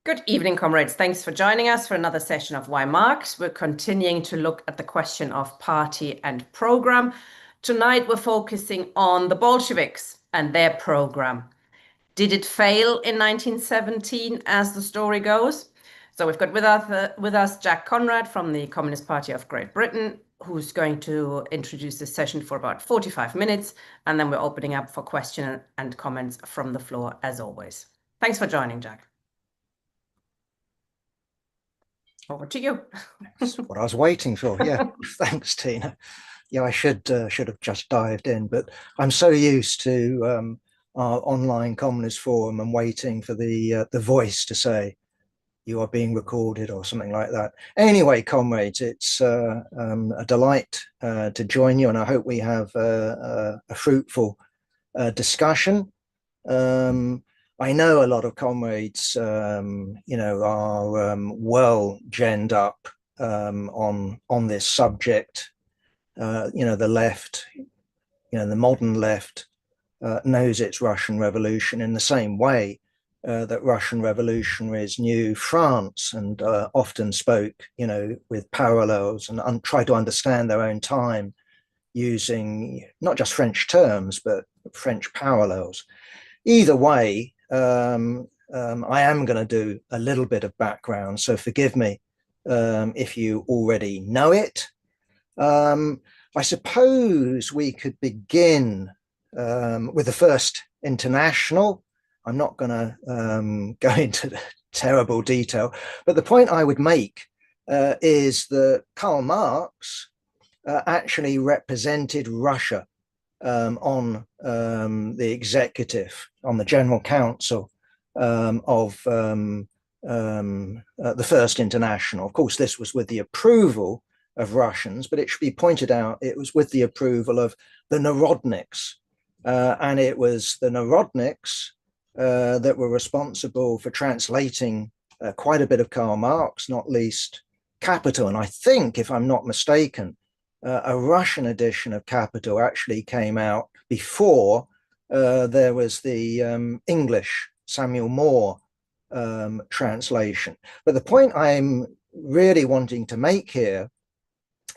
Good evening, comrades. Thanks for joining us for another session of Why Marx. We're continuing to look at the question of party and program. Tonight, we're focusing on the Bolsheviks and their program. Did it fail in 1917, as the story goes? So we've got with us Jack Conrad from the Communist Party of Great Britain, who's going to introduce this session for about 45 minutes, and then we're opening up for questions and comments from the floor, as always. Thanks for joining, Jack. Over to you. That's what I was waiting for. Yeah, thanks, Tina. Yeah, I should have just dived in, but I'm so used to our online communist forum and waiting for the voice to say you are being recorded or something like that. Anyway, comrades, it's a delight to join you, and I hope we have a fruitful discussion. I know a lot of comrades, are well genned up on this subject. The left, the modern left knows its Russian Revolution in the same way that Russian revolutionaries knew France and often spoke, with parallels and tried to understand their own time using not just French terms, but French parallels. Either way, I am going to do a little bit of background, so forgive me if you already know it. I suppose we could begin with the First International. I'm not going to go into the terrible detail, but the point I would make is that Karl Marx actually represented Russia on the executive, on the General Council of the First International. Of course, this was with the approval of Russians, but it should be pointed out it was with the approval of the Narodniks. And it was the Narodniks that were responsible for translating quite a bit of Karl Marx, not least Capital. And I think, if I'm not mistaken, a Russian edition of Capital actually came out before there was the English Samuel Moore translation. But the point I'm really wanting to make here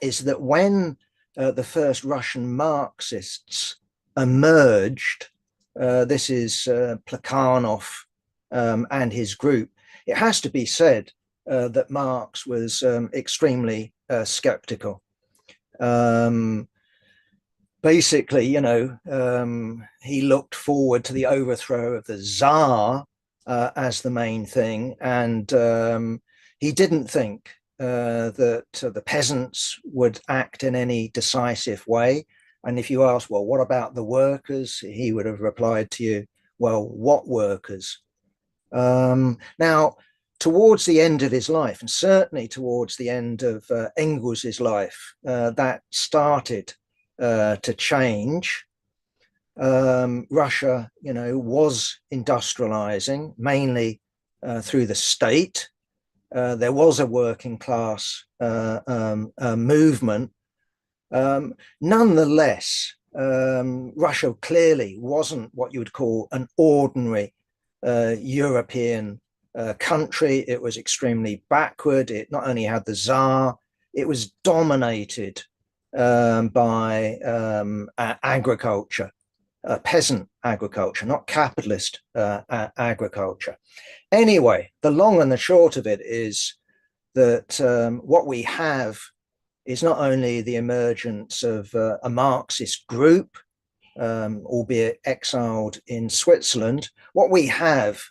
is that when the first Russian Marxists emerged, this is Plekhanov and his group, it has to be said that Marx was extremely skeptical. Basically, he looked forward to the overthrow of the Tsar as the main thing, and he didn't think that the peasants would act in any decisive way. And if you ask, well, what about the workers? He would have replied to you, well, what workers? Now, towards the end of his life, and certainly towards the end of Engels's life, that started to change. Russia, was industrializing mainly through the state. There was a working class movement. Nonetheless, Russia clearly wasn't what you would call an ordinary European country. It was extremely backward. It not only had the Tsar, it was dominated by agriculture, peasant agriculture, not capitalist agriculture. Anyway, the long and the short of it is that what we have is not only the emergence of a Marxist group, albeit exiled in Switzerland. What we have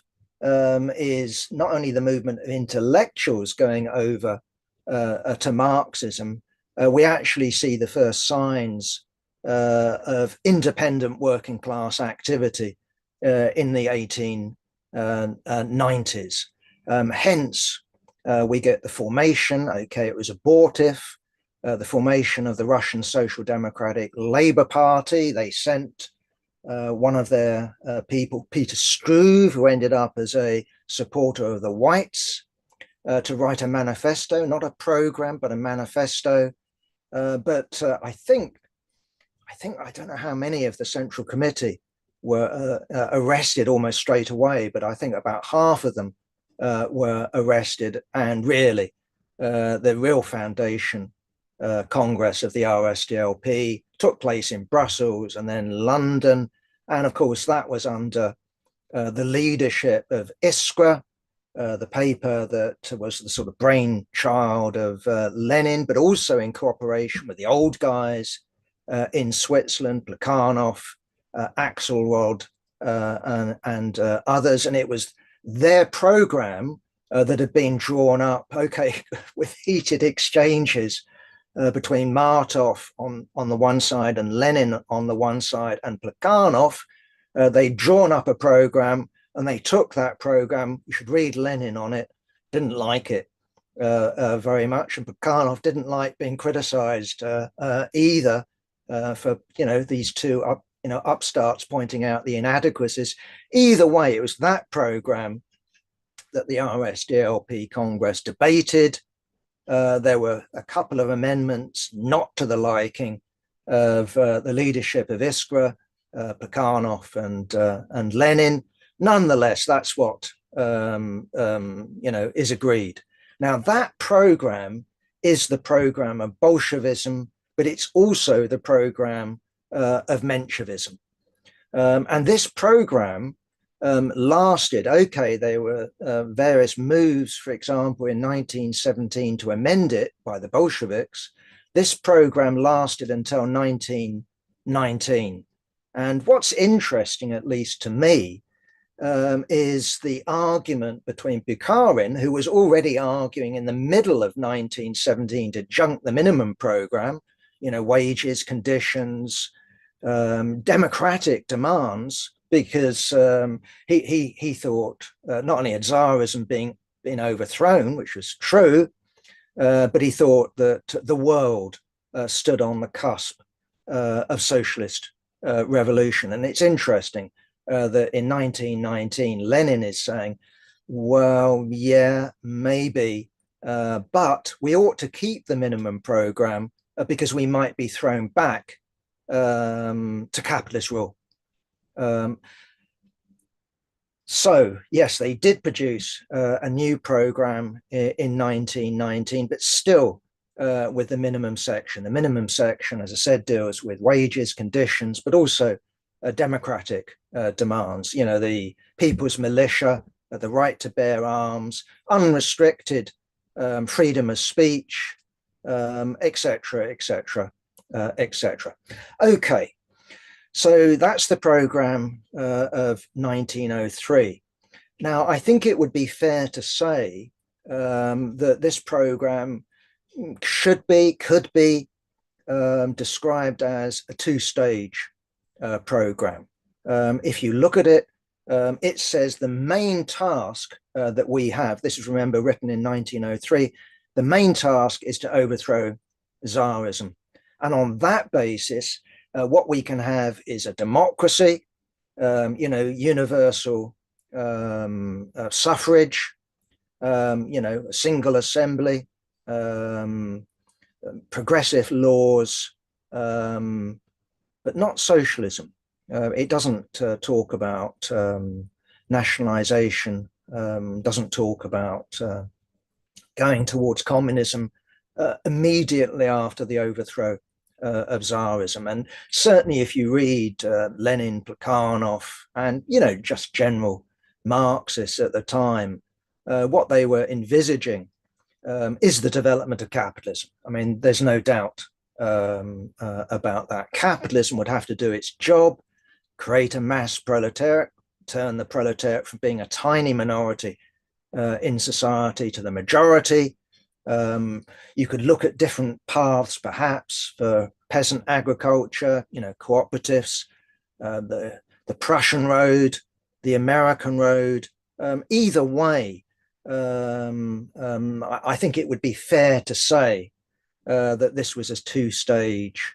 is not only the movement of intellectuals going over to Marxism, we actually see the first signs of independent working class activity in the 1890s. Hence, we get the formation, okay, it was abortive, the formation of the Russian Social Democratic Labour Party. They sent one of their people, Peter Struve, who ended up as a supporter of the Whites, to write a manifesto, not a program, but a manifesto. But I don't know how many of the Central Committee were arrested almost straight away, but I think about half of them were arrested, and really the real foundation Congress of the RSDLP took place in Brussels and then London. And of course, that was under the leadership of Iskra, the paper that was the sort of brainchild of Lenin, but also in cooperation with the old guys in Switzerland, Plekhanov, Axelrod, and others. And it was their program that had been drawn up, okay, with heated exchanges between Martov on the one side and Lenin on the one side and Plekhanov. They'd drawn up a program, and they took that program. You should read Lenin on it. Didn't like it very much, and Plekhanov didn't like being criticized either for these two upstarts pointing out the inadequacies. Either way, it was that program that the RSDLP Congress debated. There were a couple of amendments not to the liking of the leadership of Iskra, Plekhanov, and Lenin. Nonetheless, that's what is agreed. Now, that program is the program of Bolshevism, but it's also the program of Menshevism. And this program lasted. Okay, there were various moves, for example, in 1917 to amend it by the Bolsheviks. This program lasted until 1919. And what's interesting, at least to me, is the argument between Bukharin, who was already arguing in the middle of 1917 to junk the minimum program, wages, conditions, democratic demands, because he thought not only had Tsarism been overthrown, which was true, but he thought that the world stood on the cusp of socialist revolution. And it's interesting that in 1919, Lenin is saying, well, yeah, maybe, but we ought to keep the minimum program because we might be thrown back to capitalist rule. So yes, they did produce a new program in 1919, but still with the minimum section. The minimum section, as I said, deals with wages, conditions, but also democratic demands. The people's militia, the right to bear arms, unrestricted freedom of speech, etc., etc., etc. Okay. So that's the program of 1903. Now, I think it would be fair to say that this program could be described as a two-stage program. If you look at it, it says the main task that we have, this is, remember, written in 1903, the main task is to overthrow Tsarism. And on that basis, what we can have is a democracy, universal suffrage, a single assembly, progressive laws, but not socialism. It doesn't talk about nationalization, doesn't talk about going towards communism immediately after the overthrow of Tsarism. And certainly if you read Lenin, Plekhanov, and just general Marxists at the time, what they were envisaging is the development of capitalism. I mean, there's no doubt about that. Capitalism would have to do its job, create a mass proletariat, turn the proletariat from being a tiny minority in society to the majority. You could look at different paths, perhaps, for peasant agriculture, cooperatives, the Prussian road, the American road. Either way, I think it would be fair to say that this was a two-stage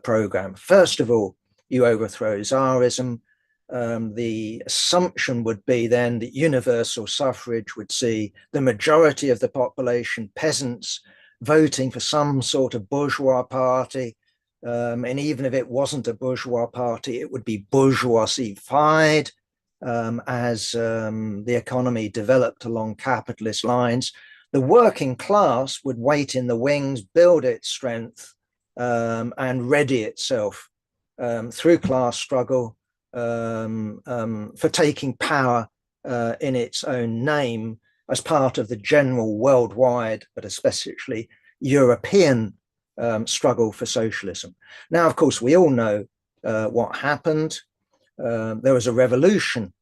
program. First of all, you overthrow Tsarism. The assumption would be then that universal suffrage would see the majority of the population, peasants, voting for some sort of bourgeois party. And even if it wasn't a bourgeois party, it would be bourgeoisie-fied. as the economy developed along capitalist lines. The working class would wait in the wings, build its strength, and ready itself through class struggle for taking power in its own name as part of the general worldwide, but especially European struggle for socialism. Now, of course, we all know what happened. There was a revolution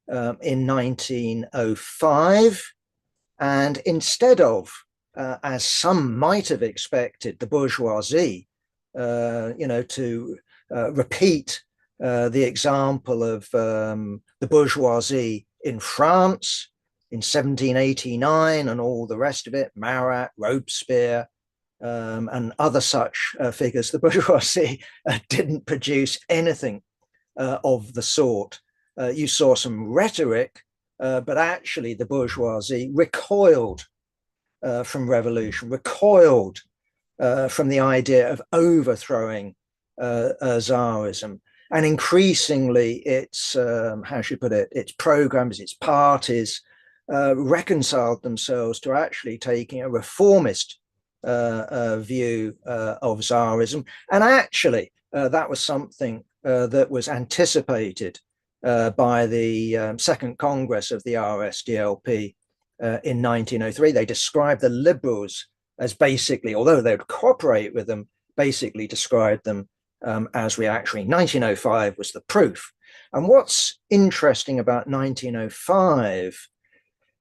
in 1905, and instead of, as some might have expected, the bourgeoisie, to repeat the example of the bourgeoisie in France in 1789 and all the rest of it, Marat, Robespierre, and other such figures, the bourgeoisie didn't produce anything of the sort. You saw some rhetoric, but actually the bourgeoisie recoiled from revolution, recoiled from the idea of overthrowing Tsarism. And increasingly its, how should I put it, its programs, its parties reconciled themselves to actually taking a reformist view of Tsarism. And actually, that was something that was anticipated by the Second Congress of the RSDLP in 1903. They described the liberals as basically, although they would cooperate with them, basically described them as reactionary. 1905 was the proof. And what's interesting about 1905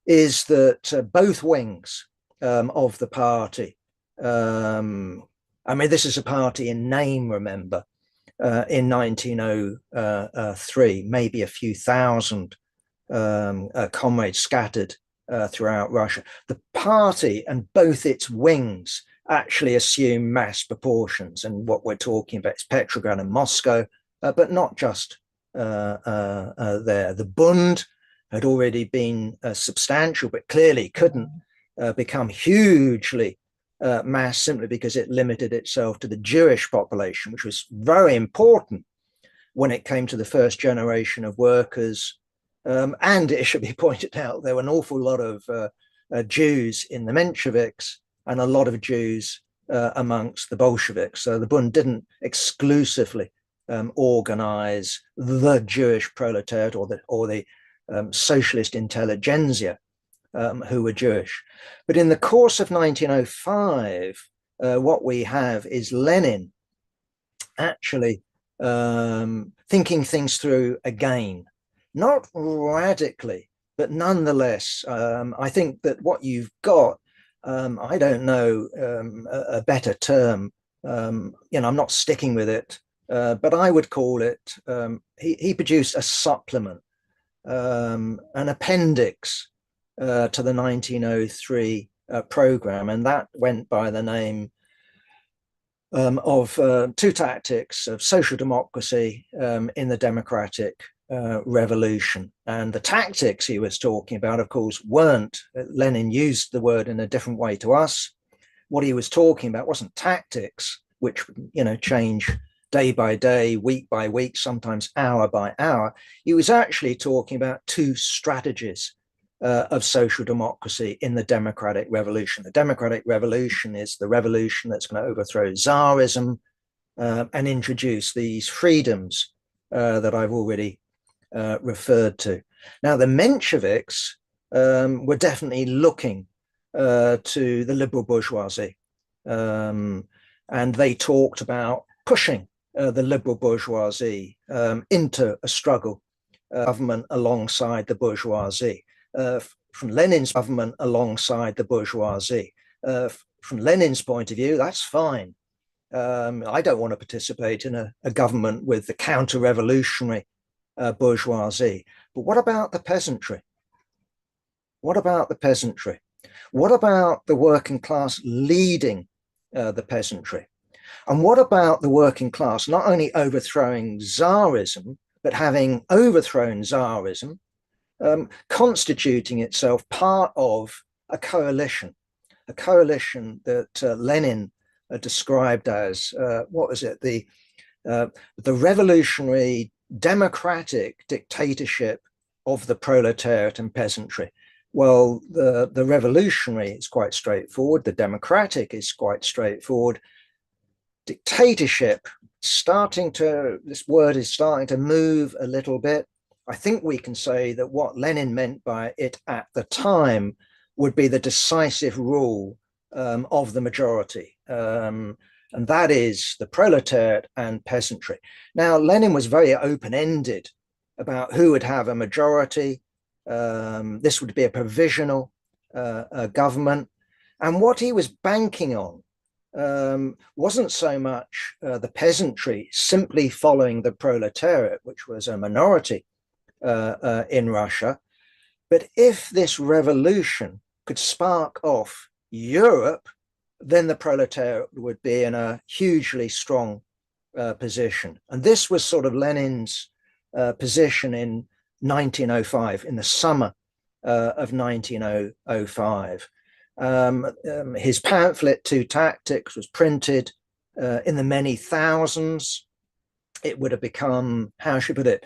is that both wings of the party, I mean, this is a party in name, remember, in 1903, maybe a few thousand comrades scattered throughout Russia. The party and both its wings actually assume mass proportions. And what we're talking about is Petrograd and Moscow, but not just there. The Bund had already been substantial, but clearly couldn't become hugely mass simply because it limited itself to the Jewish population, which was very important when it came to the first generation of workers. And it should be pointed out, there were an awful lot of Jews in the Mensheviks and a lot of Jews amongst the Bolsheviks. So the Bund didn't exclusively organize the Jewish proletariat or the socialist intelligentsia who were Jewish. But in the course of 1905, what we have is Lenin actually thinking things through again, not radically, but nonetheless. I think that what you've got, I don't know a better term, I'm not sticking with it, but I would call it, he produced a supplement, an appendix to the 1903 program, and that went by the name of two tactics of social democracy in the democratic revolution. And the tactics he was talking about, of course, weren't, Lenin used the word in a different way to us. What he was talking about wasn't tactics, which, change day by day, week by week, sometimes hour by hour. He was actually talking about two strategies of social democracy in the democratic revolution. The democratic revolution is the revolution that's going to overthrow Tsarism and introduce these freedoms that I've already referred to. Now, the Mensheviks were definitely looking to the liberal bourgeoisie, and they talked about pushing the liberal bourgeoisie into a struggle government alongside the bourgeoisie. From Lenin's government alongside the bourgeoisie. From Lenin's point of view, that's fine. I don't want to participate in a government with the counter-revolutionary bourgeoisie. But what about the peasantry? What about the peasantry? What about the working class leading the peasantry? And what about the working class not only overthrowing Tsarism, but having overthrown Tsarism, constituting itself part of a coalition that Lenin described as, what was it, the revolutionary democratic dictatorship of the proletariat and peasantry? Well, the revolutionary is quite straightforward. The democratic is quite straightforward. Dictatorship, this word is starting to move a little bit. I think we can say that what Lenin meant by it at the time would be the decisive rule of the majority. And that is the proletariat and peasantry. Now, Lenin was very open-ended about who would have a majority. This would be a provisional government. And what he was banking on wasn't so much the peasantry simply following the proletariat, which was a minority in Russia, but if this revolution could spark off Europe, then the proletariat would be in a hugely strong position. And this was sort of Lenin's position in 1905, in the summer of 1905. His pamphlet, Two Tactics, was printed in the many thousands. It would have become, how should I put it?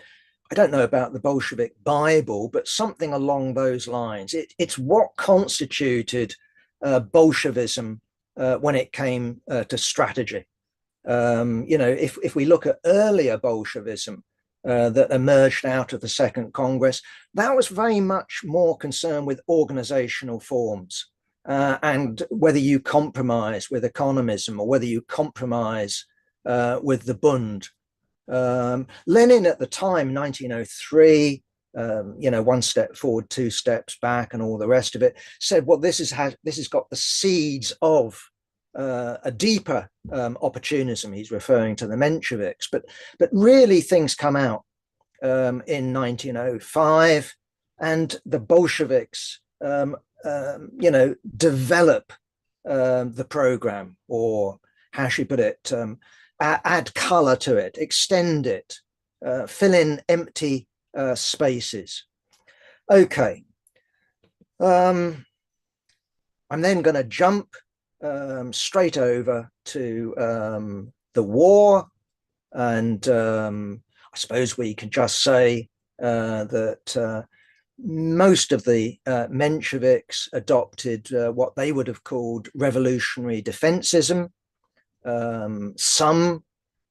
I don't know about the Bolshevik Bible, but something along those lines. It's what constituted Bolshevism when it came to strategy. If we look at earlier Bolshevism that emerged out of the Second Congress, that was very much more concerned with organizational forms. And whether you compromise with economism or whether you compromise with the Bund. Lenin at the time, 1903, one step forward, two steps back, and all the rest of it, said, well, this has got the seeds of a deeper opportunism. He's referring to the Mensheviks, but really things come out in 1905, and the Bolsheviks develop the program, or how should I put it, add color to it, extend it, fill in empty spaces. Okay. I'm then going to jump straight over to the war. And I suppose we could just say that most of the Mensheviks adopted what they would have called revolutionary defensism. Some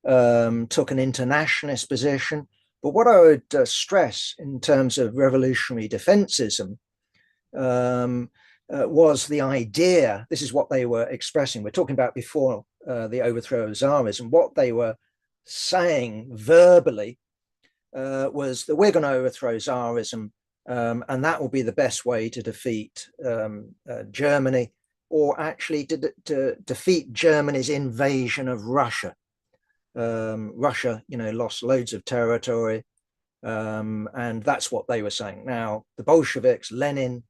took an internationalist position. But what I would stress in terms of revolutionary defensism was the idea, this is what they were expressing. We're talking about before the overthrow of Tsarism. What they were saying verbally was that we're going to overthrow Tsarism, and that will be the best way to defeat Germany, or actually to defeat Germany's invasion of Russia. Russia, lost loads of territory, and that's what they were saying. Now, the Bolsheviks, Lenin,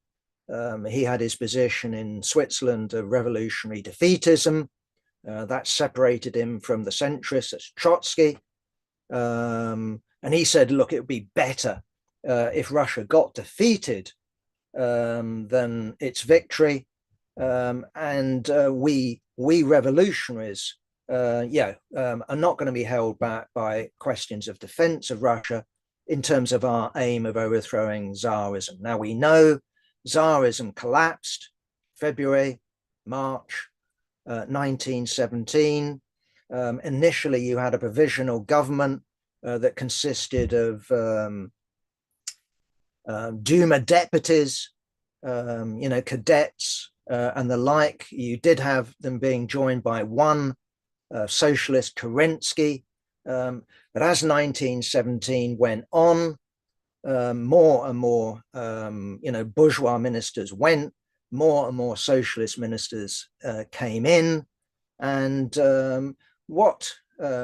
he had his position in Switzerland of revolutionary defeatism. That separated him from the centrists, that's Trotsky. And he said, look, it would be better if Russia got defeated than its victory. And we revolutionaries, are not going to be held back by questions of defense of Russia in terms of our aim of overthrowing Tsarism. Now, we know Tsarism collapsed February, March 1917. Initially, you had a provisional government that consisted of Duma deputies, cadets, and the like. You did have them being joined by one socialist, Kerensky. But as 1917 went on, more and more, bourgeois ministers went, more and more socialist ministers came in. And what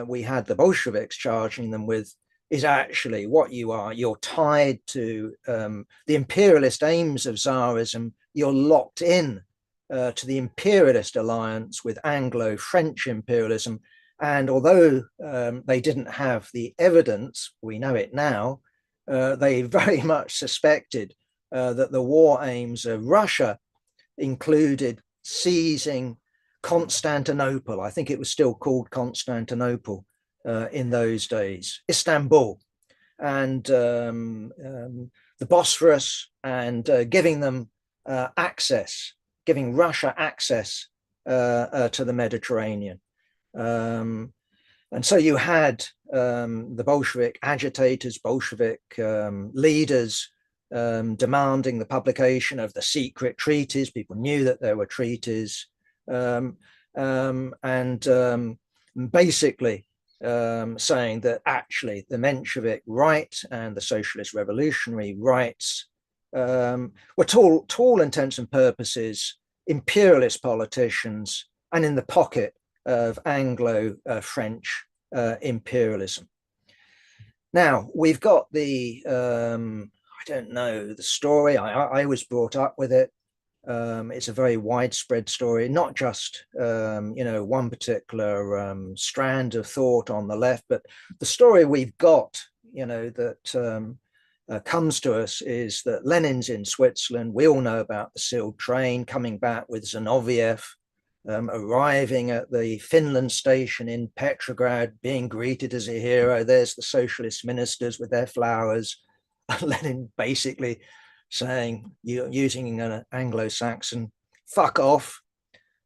we had the Bolsheviks charging them with is actually what you are. You're tied to the imperialist aims of Tsarism. You're locked in to the imperialist alliance with Anglo-French imperialism. And although they didn't have the evidence, we know it now, they very much suspected that the war aims of Russia included seizing Constantinople. I think it was still called Constantinople in those days, Istanbul. And the Bosphorus and giving them access, giving Russia access to the Mediterranean. And so you had the Bolshevik agitators, Bolshevik leaders demanding the publication of the secret treaties. People knew that there were treaties, and basically saying that actually the Menshevik right and the socialist revolutionary rights were to all intents and purposes imperialist politicians and in the pocket of Anglo-French imperialism. Now, we've got the, I don't know, the story. I was brought up with it. It's a very widespread story, not just, one particular strand of thought on the left, but the story we've got, that comes to us is that Lenin's in Switzerland. We all know about the sealed train coming back with Zinoviev, arriving at the Finland station in Petrograd, being greeted as a hero. There's the socialist ministers with their flowers. Lenin basically saying, using an Anglo-Saxon, "fuck off."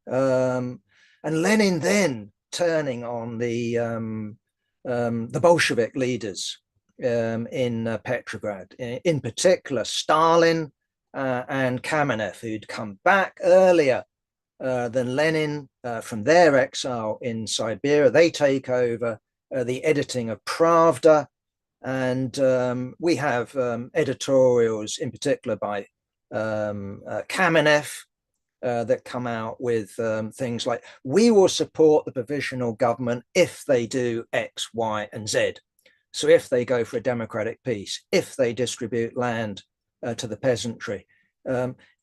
And Lenin then turning on the Bolshevik leaders in Petrograd, in particular Stalin and Kamenev, who'd come back earlier than Lenin from their exile in Siberia. They take over the editing of Pravda, and we have editorials in particular by Kamenev that come out with things like, "We will support the provisional government if they do X, Y, and Z." So if they go for a democratic peace, if they distribute land to the peasantry,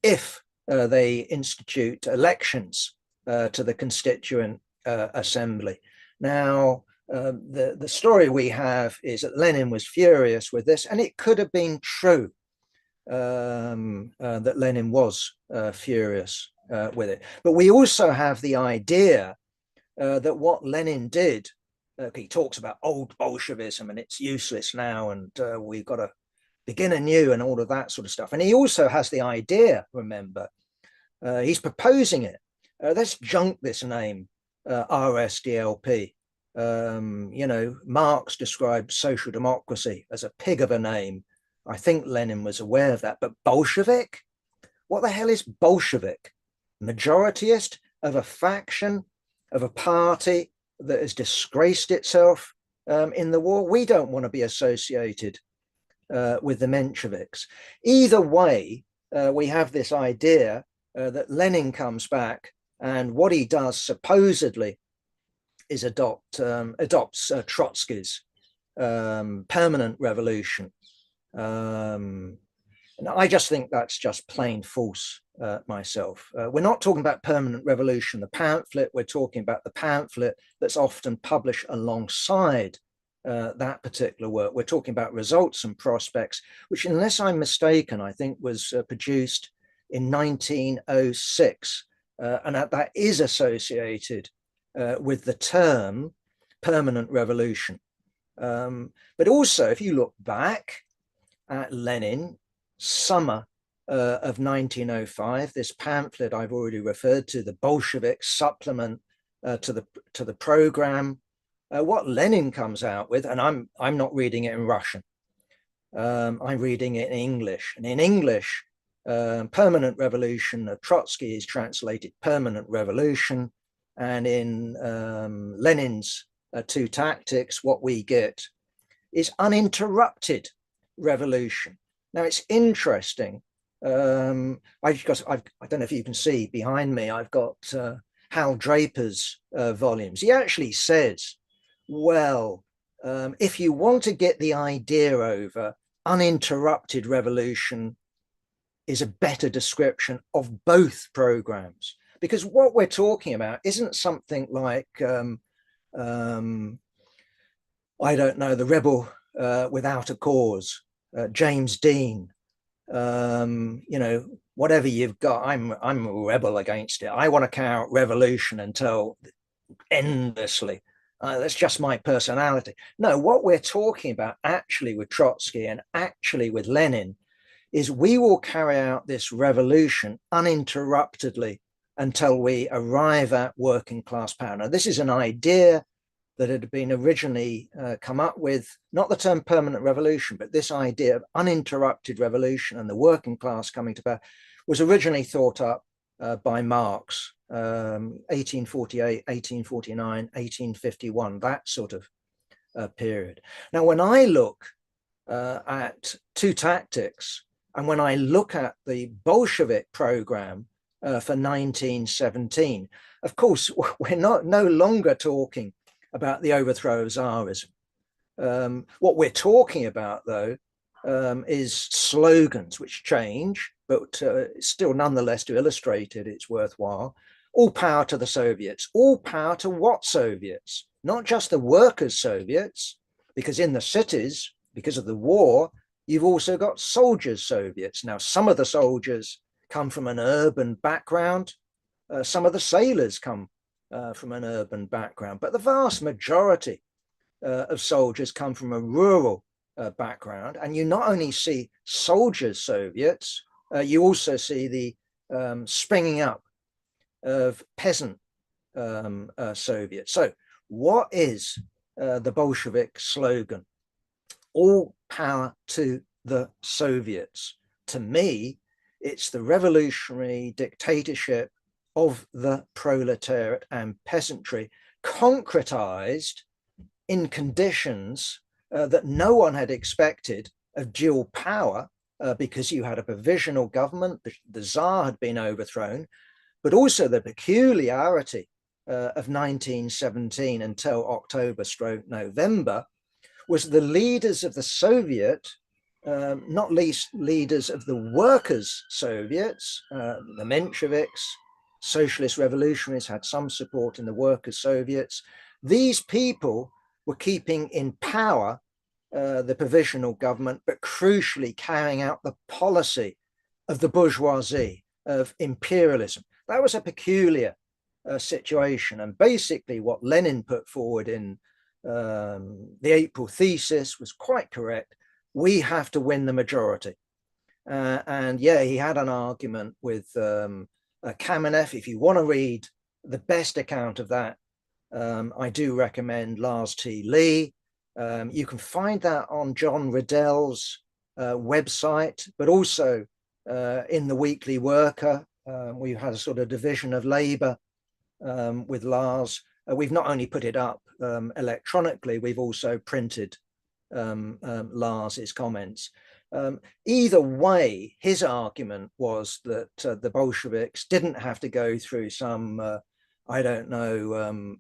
if they institute elections to the Constituent Assembly. Now, the story we have is that Lenin was furious with this, and it could have been true that Lenin was furious with it. But we also have the idea that what Lenin did, he talks about old Bolshevism and it's useless now, and we've got to begin anew and all of that sort of stuff. And he also has the idea, remember, he's proposing it. Let's junk this name, RSDLP. Marx described social democracy as a pig of a name. I think Lenin was aware of that. But Bolshevik? What the hell is Bolshevik? Majorityist of a faction, of a party that has disgraced itself in the war? We don't want to be associated with the Mensheviks. Either way, we have this idea that Lenin comes back, and what he does supposedly is adopts Trotsky's permanent revolution. And I just think that's just plain false myself. We're not talking about permanent revolution, the pamphlet. We're talking about the pamphlet that's often published alongside that particular work. We're talking about Results and Prospects, which, unless I'm mistaken, I think was produced in 1906. And that is associated with the term permanent revolution. But also, if you look back at Lenin, summer of 1905, this pamphlet I've already referred to, the Bolshevik supplement to the program, what Lenin comes out with, and I'm not reading it in Russian, I'm reading it in English. And in English, permanent revolution of Trotsky is translated permanent revolution. And in Lenin's two tactics, what we get is uninterrupted revolution. Now, it's interesting. I don't know if you can see behind me, I've got Hal Draper's volumes. He actually says, well, if you want to get the idea over, uninterrupted revolution is a better description of both programs. Because what we're talking about isn't something like, I don't know, The Rebel Without a Cause, James Dean, whatever you've got, I'm a rebel against it. I want to carry out revolution until endlessly. That's just my personality. No, what we're talking about actually with Trotsky and actually with Lenin is we will carry out this revolution uninterruptedly until we arrive at working class power. Now, this is an idea that had been originally come up with, not the term permanent revolution, but this idea of uninterrupted revolution and the working class coming to power was originally thought up by Marx, 1848, 1849, 1851, that sort of period. Now, when I look at two tactics, and when I look at the Bolshevik program for 1917, of course, we're no longer talking about the overthrow of Tsarism. What we're talking about, though, is slogans which change, but still nonetheless, to illustrate it, it's worthwhile. All power to the Soviets. All power to what Soviets? Not just the workers' Soviets, because in the cities, because of the war, you've also got soldiers' Soviets. Now, some of the soldiers come from an urban background. Some of the sailors come from an urban background, but the vast majority of soldiers come from a rural background. And you not only see soldiers Soviets, you also see the springing up of peasant Soviets. So what is the Bolshevik slogan? All power to the Soviets. To me, it's the revolutionary dictatorship of the proletariat and peasantry, concretized in conditions that no one had expected of dual power, because you had a provisional government, the Tsar had been overthrown, but also the peculiarity of 1917 until October/November was the leaders of the Soviet, not least leaders of the workers' Soviets, the Mensheviks, socialist revolutionaries had some support in the workers' Soviets. These people were keeping in power the provisional government, but crucially carrying out the policy of the bourgeoisie, of imperialism. That was a peculiar situation. And basically what Lenin put forward in the April thesis was quite correct. We have to win the majority. And yeah, he had an argument with Kamenev. If you want to read the best account of that, I do recommend Lars T. Lee. You can find that on John Riddell's website, but also in the Weekly Worker. We've had a sort of division of labor with Lars. We've not only put it up electronically, we've also printed Lars's comments. Either way, his argument was that the Bolsheviks didn't have to go through some, I don't know,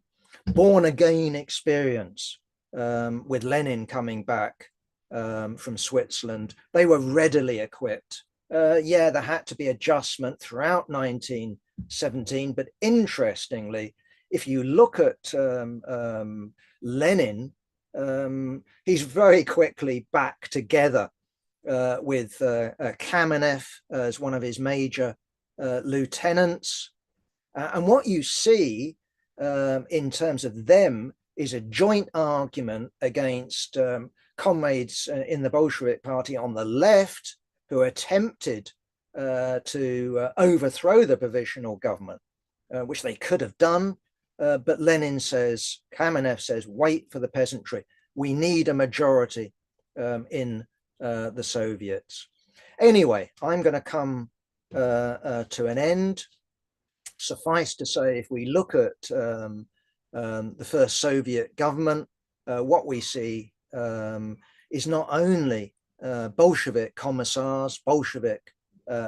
born again experience with Lenin coming back from Switzerland. They were readily equipped. Yeah, there had to be adjustment throughout 1917, but interestingly, if you look at Lenin, he's very quickly back together with Kamenev as one of his major lieutenants. And what you see in terms of them is a joint argument against comrades in the Bolshevik Party on the left who attempted to overthrow the provisional government, which they could have done. But Lenin says, Kamenev says, wait for the peasantry. We need a majority in the Soviets. Anyway, I'm going to come to an end. Suffice to say, if we look at the first Soviet government, what we see is not only Bolshevik commissars, Bolshevik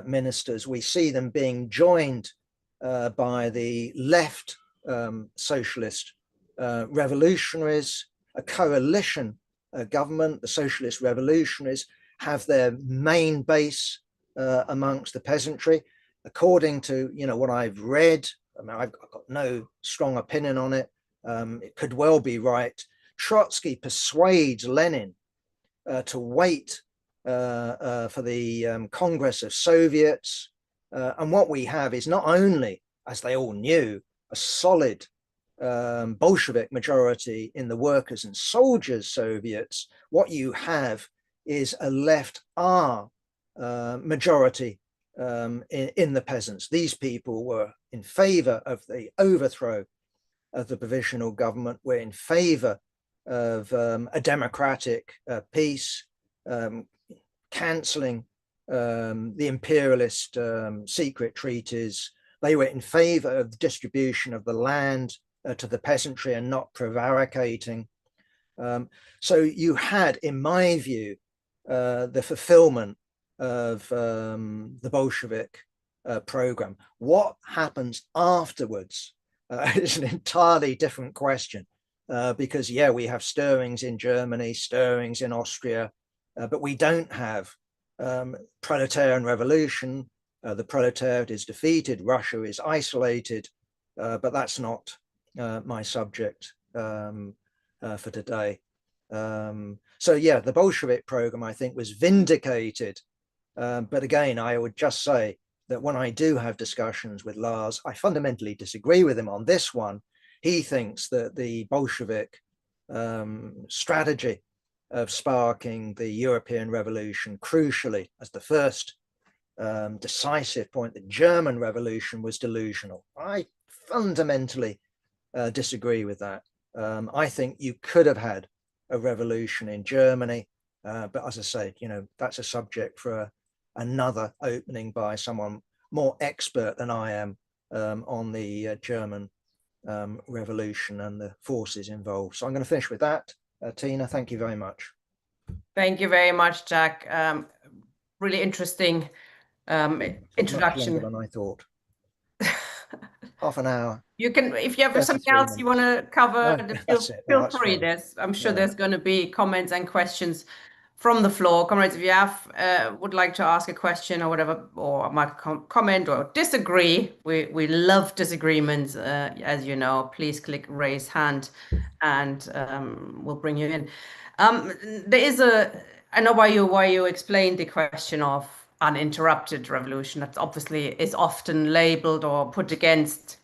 ministers, we see them being joined by the left socialist revolutionaries, a coalition government. The socialist revolutionaries have their main base amongst the peasantry. According to what I've read, I mean, I've got no strong opinion on it. It could well be right. Trotsky persuades Lenin to wait for the Congress of Soviets. And what we have is not only, as they all knew, a solid Bolshevik majority in the workers and soldiers Soviets. What you have is a left R majority in the peasants. These people were in favor of the overthrow of the provisional government, were in favor of a democratic peace, cancelling the imperialist secret treaties. They were in favor of the distribution of the land to the peasantry and not prevaricating. So you had, in my view, the fulfillment of the Bolshevik program. What happens afterwards is an entirely different question, because, yeah, we have stirrings in Germany, stirrings in Austria, but we don't have proletarian revolution. The proletariat is defeated, Russia is isolated, but that's not my subject for today. So yeah, the Bolshevik program, I think, was vindicated. But again, I would just say that when I do have discussions with Lars, I fundamentally disagree with him on this one. He thinks that the Bolshevik strategy of sparking the European Revolution, crucially, as the first decisive point, the German Revolution, was delusional. I fundamentally disagree with that. I think you could have had a revolution in Germany, but as I say, you know, that's a subject for another opening by someone more expert than I am on the German revolution and the forces involved. So I'm going to finish with that. Tina, thank you very much. Thank you very much, Jack. Really interesting introduction. Much longer than I thought. Half an hour. You can, if you have something else you want to cover, feel free. I'm sure there's going to be comments and questions from the floor. Comrades, if you have would like to ask a question or whatever, or might comment or disagree, we love disagreements, as you know. Please click raise hand, and we'll bring you in. There is I know why you explained the question of uninterrupted revolution. That obviously is often labeled or put against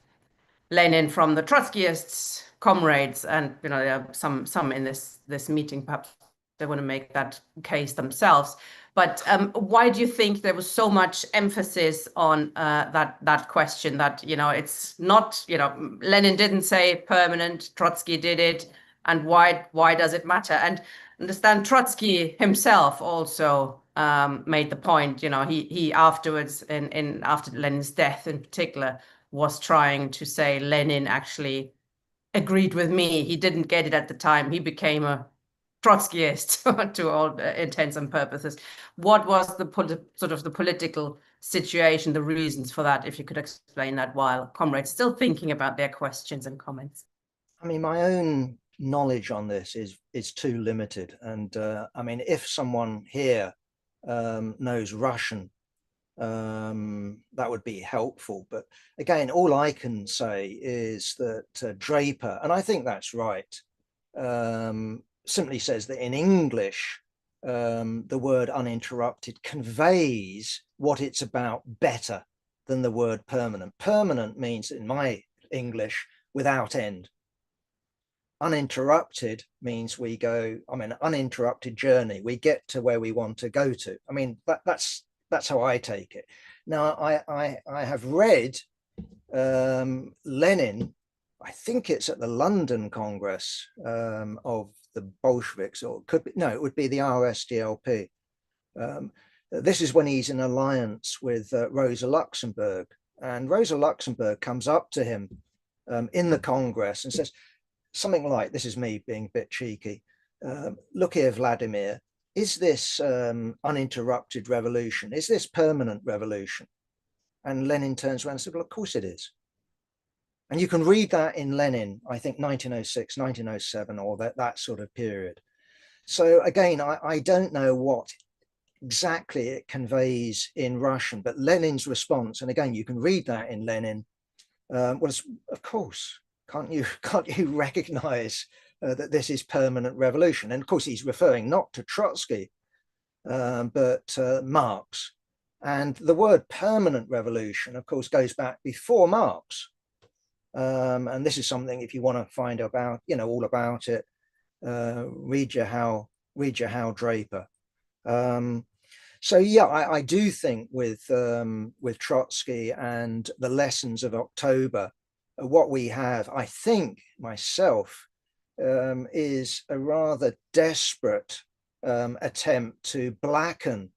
Lenin from the Trotskyists, comrades, and you know, there are some in this meeting. Perhaps they want to make that case themselves. But why do you think there was so much emphasis on that question? That, you know, it's not, you know, Lenin didn't say permanent, Trotsky did it, and why does it matter? And understand Trotsky himself also made the point. You know, he afterwards, after Lenin's death in particular, was trying to say Lenin actually agreed with me. He didn't get it at the time. He became a Trotskyist to all intents and purposes. What was the sort of the political situation, the reasons for that, if you could explain that while comrades still thinking about their questions and comments? I mean, my own knowledge on this is too limited. And I mean, if someone here knows Russian, that would be helpful. But again, all I can say is that Draper, and I think that's right, simply says that in English, the word uninterrupted conveys what it's about better than the word permanent. Permanent means, in my English, without end. Uninterrupted means we go, I mean, uninterrupted journey. We get to where we want to go to. I mean, that's how I take it. Now, I have read Lenin, I think it's at the London Congress of the Bolsheviks, or it would be the RSDLP. This is when he's in alliance with Rosa Luxemburg. And Rosa Luxemburg comes up to him in the Congress and says something like, this is me being a bit cheeky, look here, Vladimir, is this uninterrupted revolution? Is this permanent revolution? And Lenin turns around and says, well, of course it is. And you can read that in Lenin, I think 1906, 1907, or that sort of period. So again, I don't know what exactly it conveys in Russian, but Lenin's response, and again, you can read that in Lenin, was, of course, can't you recognize that this is permanent revolution? And of course, he's referring not to Trotsky, but Marx. And the word permanent revolution, of course, goes back before Marx. And this is something, if you want to find about, you know, all about it, read your How Draper. So yeah, I do think with Trotsky and the lessons of October, what we have, I think myself, is a rather desperate attempt to blacken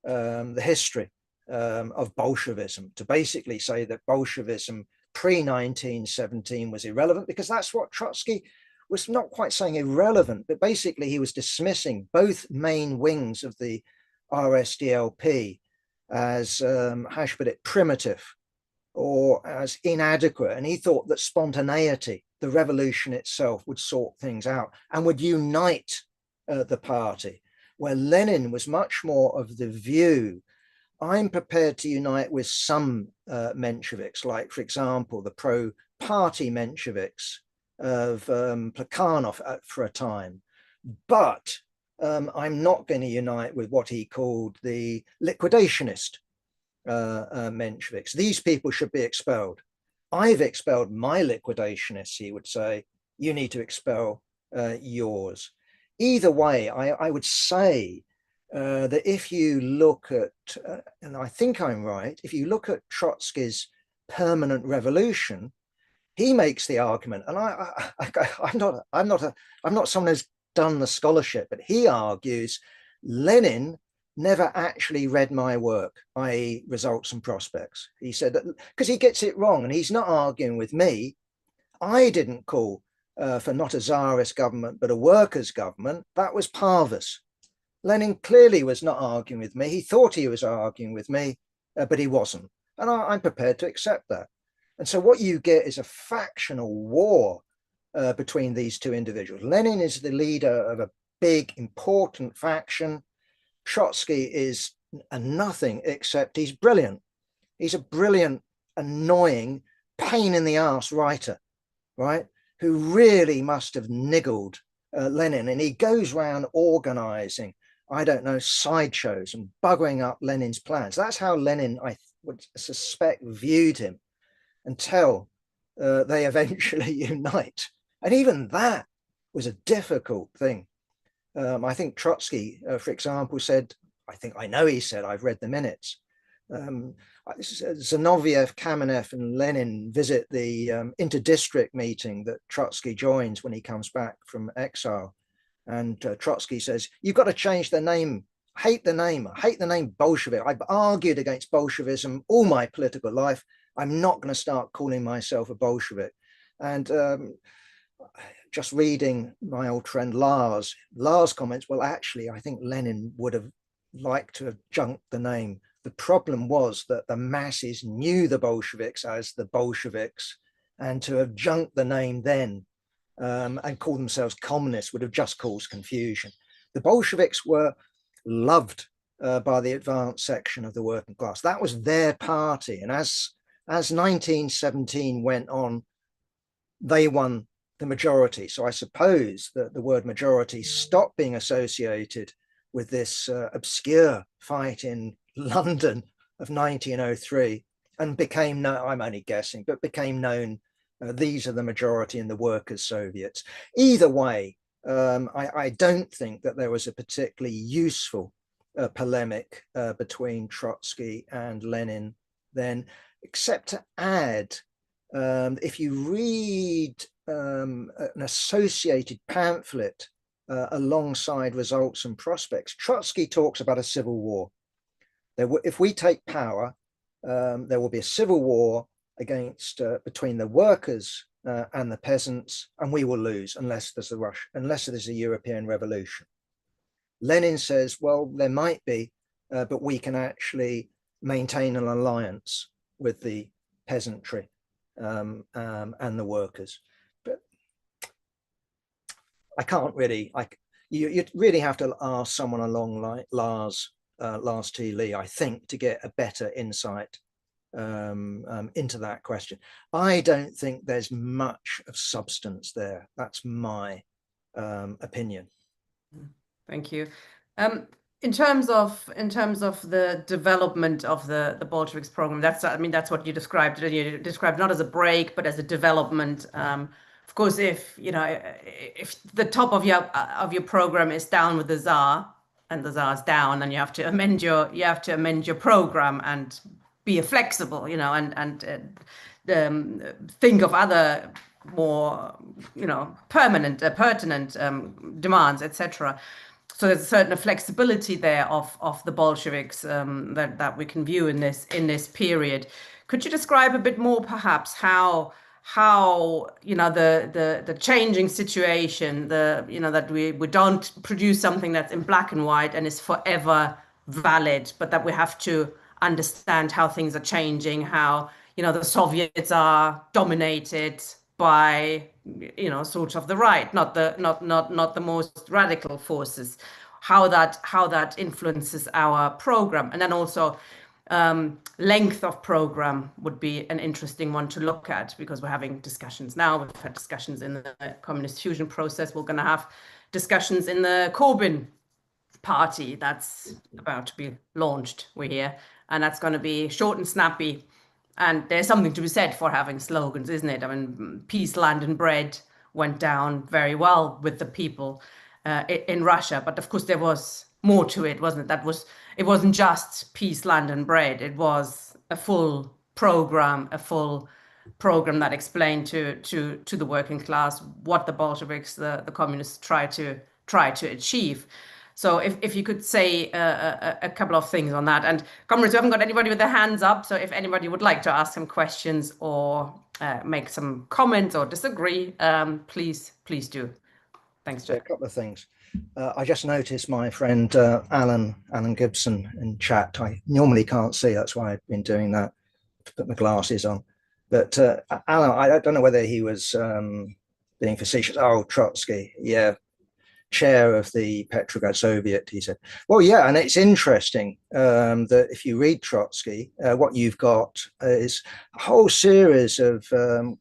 the history of Bolshevism, to basically say that Bolshevism pre-1917 was irrelevant, because that's what Trotsky was not quite saying irrelevant, but basically he was dismissing both main wings of the RSDLP as, how should I put it, primitive or as inadequate. And he thought that spontaneity, the revolution itself, would sort things out and would unite the party, where Lenin was much more of the view, I'm prepared to unite with some Mensheviks, like, for example, the pro-party Mensheviks of Plekhanov for a time, but I'm not going to unite with what he called the liquidationist Mensheviks. These people should be expelled. I've expelled my liquidationists, he would say. You need to expel yours. Either way, I would say that if you look at, and I think I'm right, if you look at Trotsky's permanent revolution, he makes the argument, and I'm not someone who's done the scholarship, but he argues Lenin never actually read my work, i.e. Results and Prospects. He said that because he gets it wrong, and he's not arguing with me. I didn't call for not a czarist government, but a workers' government. That was Parvus. Lenin clearly was not arguing with me. He thought he was arguing with me, but he wasn't. And I'm prepared to accept that. And so what you get is a factional war between these two individuals. Lenin is the leader of a big, important faction. Trotsky is a nothing, except he's brilliant. He's a brilliant, annoying, pain in the ass writer, right? Who really must have niggled Lenin. And he goes around organizing, I don't know, sideshows and buggering up Lenin's plans. That's how Lenin, I would suspect, viewed him, until they eventually unite. And even that was a difficult thing. I think Trotsky, for example, said, I know he said, I've read the minutes, Zinoviev, Kamenev and Lenin visit the inter-district meeting that Trotsky joins when he comes back from exile. And Trotsky says, you've got to change the name. I hate the name Bolshevik. I've argued against Bolshevism all my political life. I'm not going to start calling myself a Bolshevik. And just reading my old friend Lars comments, well, actually, I think Lenin would have liked to have junked the name. The problem was that the masses knew the Bolsheviks as the Bolsheviks, and to have junked the name then and call themselves communists would have just caused confusion. The Bolsheviks were loved by the advanced section of the working class. That was their party. And as 1917 went on, they won the majority. So I suppose that the word majority stopped being associated with this obscure fight in London of 1903 and became known, I'm only guessing, but became known, these are the majority in the workers' Soviets. Either way, I don't think that there was a particularly useful polemic between Trotsky and Lenin then, except to add, if you read an associated pamphlet alongside Results and Prospects, Trotsky talks about a civil war. If we take power, there will be a civil war against between the workers and the peasants, and we will lose unless there's a European revolution. Lenin says, well, there might be, but we can actually maintain an alliance with the peasantry and the workers. But I can't really, you really have to ask someone along like Lars T. Lee, I think, to get a better insight into that question. I don't think there's much of substance there. That's my opinion. Thank you. In terms of the development of the Bolsheviks program, that's what you described. You described not as a break, but as a development. Of course, if the top of your program is down with the Tsar, and the Tsar's down, and you have to amend your program and be flexible, you know, and think of other more, you know, pertinent demands, etc. So there's a certain flexibility there of the Bolsheviks that we can view in this period. Could you describe a bit more, perhaps, how you know the changing situation, you know, that we don't produce something that's in black and white and is forever valid, but that we have to understand how things are changing, how, you know, the Soviets are dominated by, you know, sort of the right, not the most radical forces, how that influences our program. And then also length of program would be an interesting one to look at, because we're having discussions now. We've had discussions in the communist fusion process. We're going to have discussions in the Corbyn party that's about to be launched, we hear, and that's going to be short and snappy. And there's something to be said for having slogans, isn't it? I mean, peace, land, and bread went down very well with the people in Russia. But of course, there was more to it, wasn't it? It wasn't just peace, land, and bread. It was a full program that explained to the working class what the Bolsheviks, the communists, try to achieve. So if you could say a couple of things on that. And comrades, we haven't got anybody with their hands up, so if anybody would like to ask some questions or make some comments or disagree, please do. Thanks, Jack. A couple of things. I just noticed my friend Alan Gibson in chat. I normally can't see, that's why I've been doing that, to put my glasses on. But Alan, I don't know whether he was being facetious. Oh, Trotsky, yeah, chair of the Petrograd Soviet, he said. Well, yeah, and it's interesting that if you read Trotsky, what you've got is a whole series of, you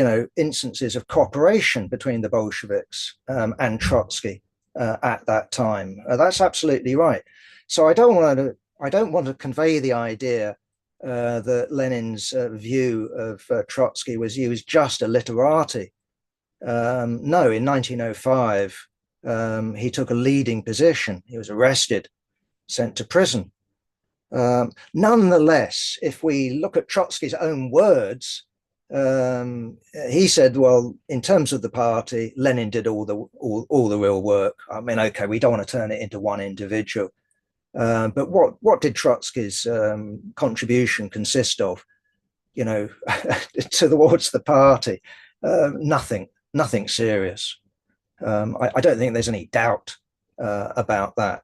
know, instances of cooperation between the Bolsheviks and Trotsky at that time. That's absolutely right. So I don't want to convey the idea that Lenin's view of Trotsky was he was just a literati. No, in 1905, he took a leading position. He was arrested, sent to prison. Nonetheless, if we look at Trotsky's own words, he said, well, in terms of the party, Lenin did all the real work. I mean, okay, we don't want to turn it into one individual. But what did Trotsky's contribution consist of, you know, towards the party? Nothing serious. I don't think there's any doubt about that.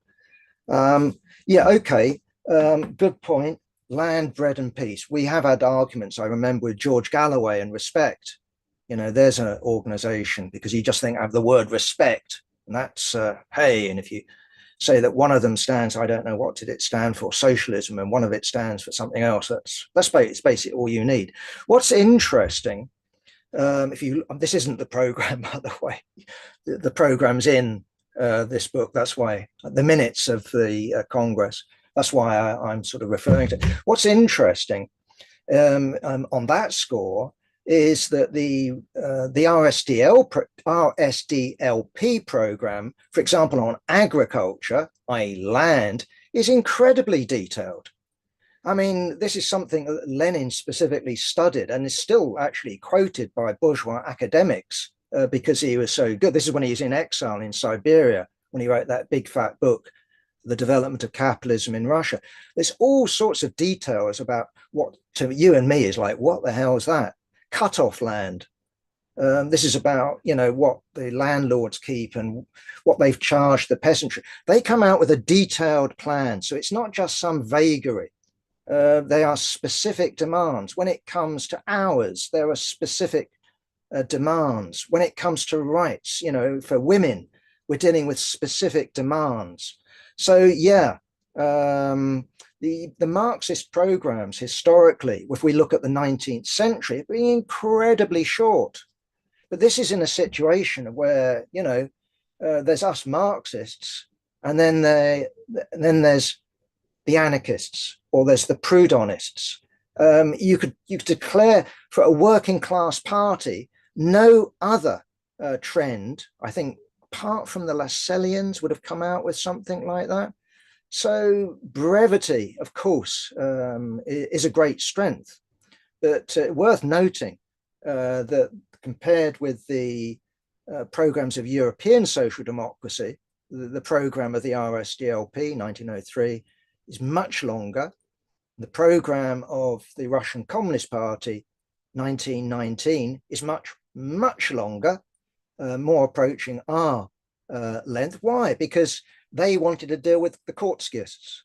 Yeah, okay, good point. Land, bread, and peace. We have had arguments, I remember, with George Galloway and respect. You know, there's an organization, because you just think of the word respect, and that's, hey, and if you say that one of them stands, I don't know, what did it stand for, socialism, and one of it stands for something else, that's basically all you need. What's interesting, this isn't the program, by the way, the program's in this book, that's why the minutes of the Congress, that's why I'm sort of referring to. What's interesting on that score is that the RSDLP program, for example, on agriculture, i.e. land, is incredibly detailed. I mean, this is something that Lenin specifically studied and is still actually quoted by bourgeois academics because he was so good. This is when he was in exile in Siberia, when he wrote that big fat book, The Development of Capitalism in Russia. There's all sorts of details about what to you and me is like, what the hell is that? Cut-off land. This is about, you know, what the landlords keep and what they've charged the peasantry. They come out with a detailed plan. So it's not just some vagary. They are specific demands. When it comes to hours, there are specific demands. When it comes to rights, you know, for women, we're dealing with specific demands. So yeah, the Marxist programs historically, if we look at the 19th century, have been incredibly short. But this is in a situation where, you know, there's us Marxists, and then there's the anarchists, or there's the Proudhonists. You could declare for a working class party no other trend, I think apart from the Lassalleans, would have come out with something like that. So brevity, of course, is a great strength, but worth noting that compared with the programs of European social democracy, the program of the RSDLP, 1903, is much longer. The program of the Russian Communist Party, 1919, is much, much longer, more approaching our length. Why? Because they wanted to deal with the Trotskyists.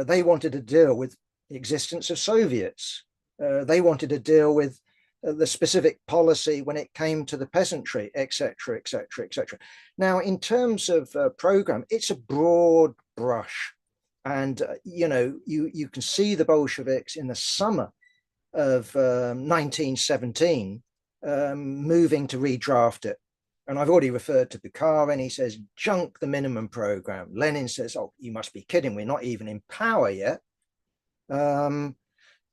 They wanted to deal with the existence of Soviets. They wanted to deal with the specific policy when it came to the peasantry, etc., etc., etc. Now, in terms of program, it's a broad brush. And, you can see the Bolsheviks in the summer of 1917 moving to redraft it. And I've already referred to Bukharin. He says, junk the minimum program. Lenin says, oh, you must be kidding. We're not even in power yet.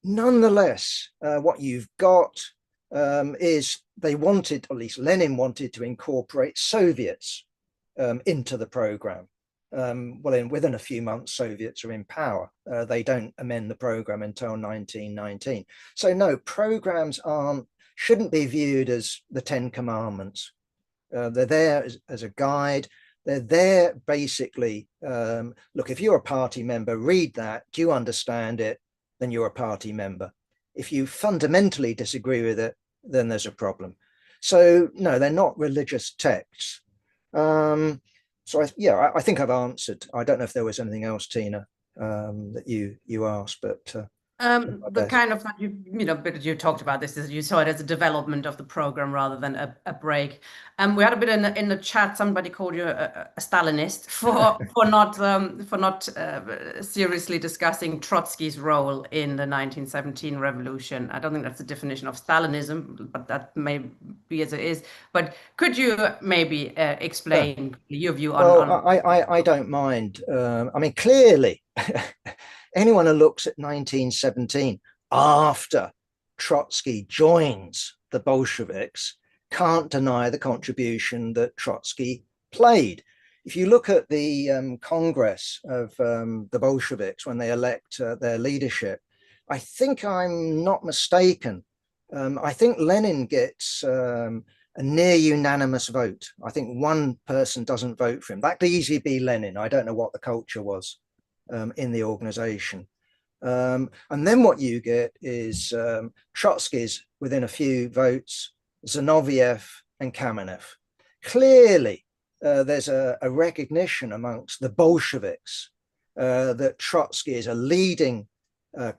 Nonetheless, what you've got is they wanted, or at least Lenin wanted, to incorporate Soviets into the program. Within a few months, Soviets are in power. They don't amend the program until 1919. So no, programs shouldn't be viewed as the 10 Commandments. They're there as a guide. They're there basically, look, if you're a party member, read that. Do you understand it? Then you're a party member. If you fundamentally disagree with it, then there's a problem. So no, they're not religious texts. So I think I've answered. I don't know if there was anything else, Tina, that you asked, but the kind of that bit you talked about this is you saw it as a development of the program rather than a break. We had a bit in the chat. Somebody called you a Stalinist for not seriously discussing Trotsky's role in the 1917 revolution. I don't think that's the definition of Stalinism, but that may be as it is. But could you maybe explain your view on? I don't mind. I mean, clearly. Anyone who looks at 1917 after Trotsky joins the Bolsheviks can't deny the contribution that Trotsky played. If you look at the Congress of the Bolsheviks when they elect their leadership, I think I'm not mistaken. I think Lenin gets a near unanimous vote. I think one person doesn't vote for him. That could easily be Lenin. I don't know what the culture was in the organization. And then what you get is Trotsky's within a few votes, Zinoviev and Kamenev. Clearly, there's a recognition amongst the Bolsheviks that Trotsky is a leading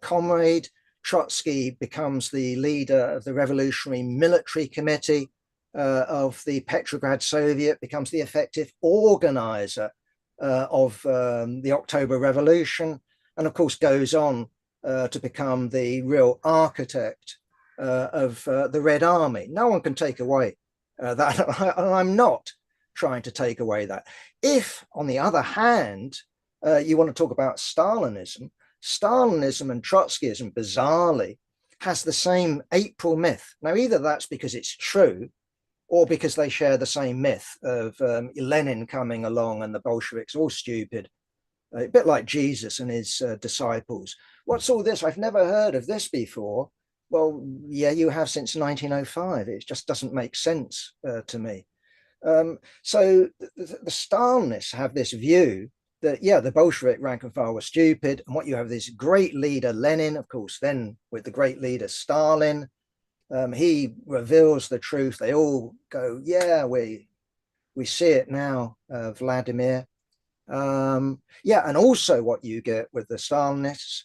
comrade. Trotsky becomes the leader of the Revolutionary Military Committee of the Petrograd Soviet, becomes the effective organizer of the October Revolution, and of course goes on to become the real architect of the Red Army. No one can take away that, and I'm not trying to take away that. If, on the other hand, you want to talk about Stalinism and Trotskyism, bizarrely, has the same April myth. Now, either that's because it's true, or because they share the same myth of Lenin coming along and the Bolsheviks all stupid, a bit like Jesus and his disciples. What's all this? I've never heard of this before. Well, yeah, you have since 1905. It just doesn't make sense to me. So the Stalinists have this view that, yeah, the Bolshevik rank and file were stupid. And what you have this great leader, Lenin, of course, then with the great leader, Stalin, he reveals the truth. They all go, yeah, we see it now, Vladimir. Yeah, and also what you get with the Stalinists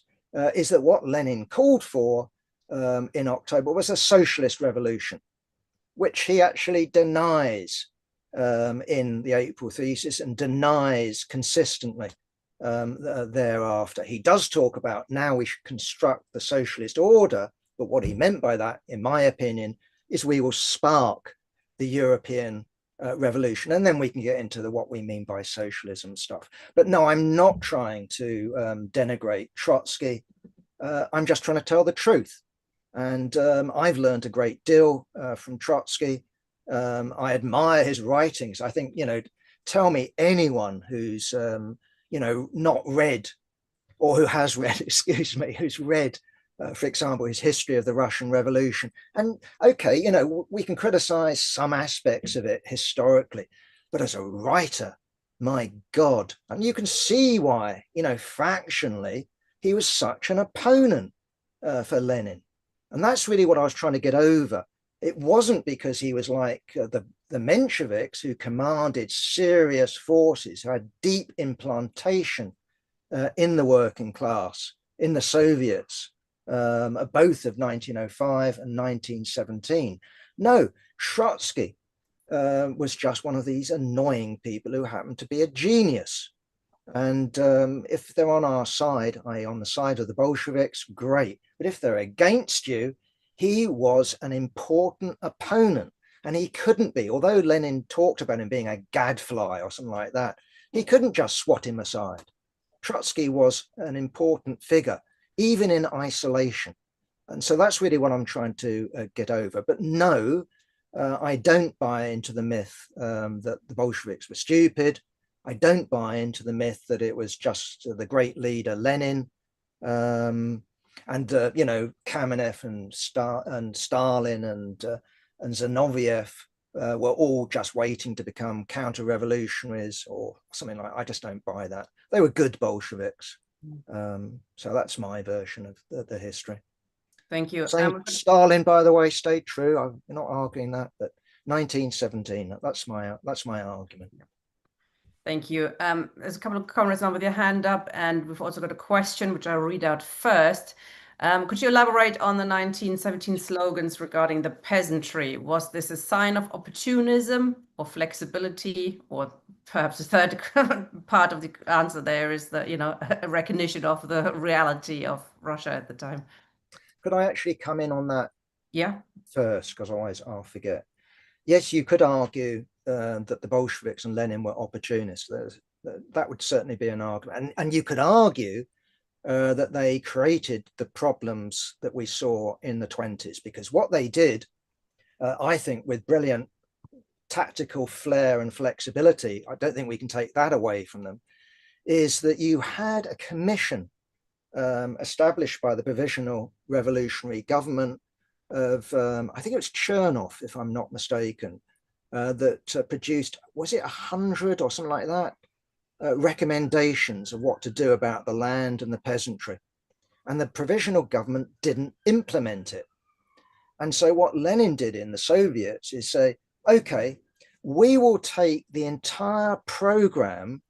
is that what Lenin called for in October was a socialist revolution, which he actually denies in the April thesis and denies consistently thereafter. He does talk about now we should construct the socialist order, but what he meant by that, in my opinion, is we will spark the European revolution, and then we can get into what we mean by socialism stuff. But no, I'm not trying to denigrate Trotsky. I'm just trying to tell the truth. And I've learned a great deal from Trotsky. I admire his writings. I think, tell me anyone who's, not read, or who has read, excuse me, who's read, for example, his History of the Russian Revolution. And okay, we can criticize some aspects of it historically, but as a writer, my God, and you can see why, factionally, he was such an opponent for Lenin. And that's really what I was trying to get over. It wasn't because he was like the Mensheviks, who commanded serious forces, who had deep implantation in the working class, in the Soviets, both of 1905 and 1917. No, Trotsky was just one of these annoying people who happened to be a genius. And if they're on our side, i.e. on the side of the Bolsheviks, great. But if they're against you, he was an important opponent. And he couldn't be, although Lenin talked about him being a gadfly or something like that, he couldn't just swat him aside. Trotsky was an important figure, even in isolation. And so that's really what I'm trying to get over. But no, I don't buy into the myth that the Bolsheviks were stupid. I don't buy into the myth that it was just the great leader Lenin and Kamenev and Stalin and Zinoviev were all just waiting to become counter-revolutionaries or something like that. I just don't buy that. They were good Bolsheviks. So that's my version of the history. Thank you. Stalin, by the way, stayed true. I'm not arguing that, but 1917, that's my argument. Thank you. There's a couple of comments now with your hand up, and we've also got a question, which I'll read out first. Could you elaborate on the 1917 slogans regarding the peasantry? Was this a sign of opportunism or flexibility, or perhaps the third part of the answer there is that, a recognition of the reality of Russia at the time? Could I actually come in on that? Yeah. First, because otherwise I'll forget. Yes, you could argue that the Bolsheviks and Lenin were opportunists. That would certainly be an argument. And you could argue that they created the problems that we saw in the 20s, because what they did, I think, with brilliant tactical flair and flexibility, I don't think we can take that away from them, is that you had a commission established by the Provisional Revolutionary Government of, I think it was Chernov, if I'm not mistaken, that produced, was it 100 or something like that, recommendations of what to do about the land and the peasantry. And the provisional government didn't implement it. And so what Lenin did in the Soviets is say, okay, we will take the entire program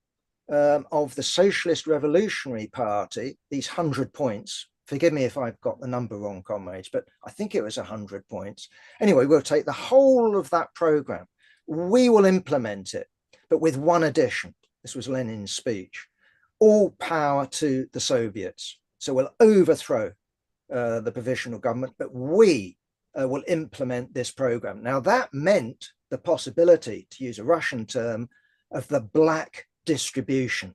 of the Socialist Revolutionary Party, these 100 points. Forgive me if I've got the number wrong, comrades, but I think it was 100 points. Anyway, we'll take the whole of that program. We will implement it, but with one addition. This was Lenin's speech. All power to the Soviets. So we'll overthrow the provisional government, but we will implement this program. Now that meant the possibility, to use a Russian term, of the black distribution.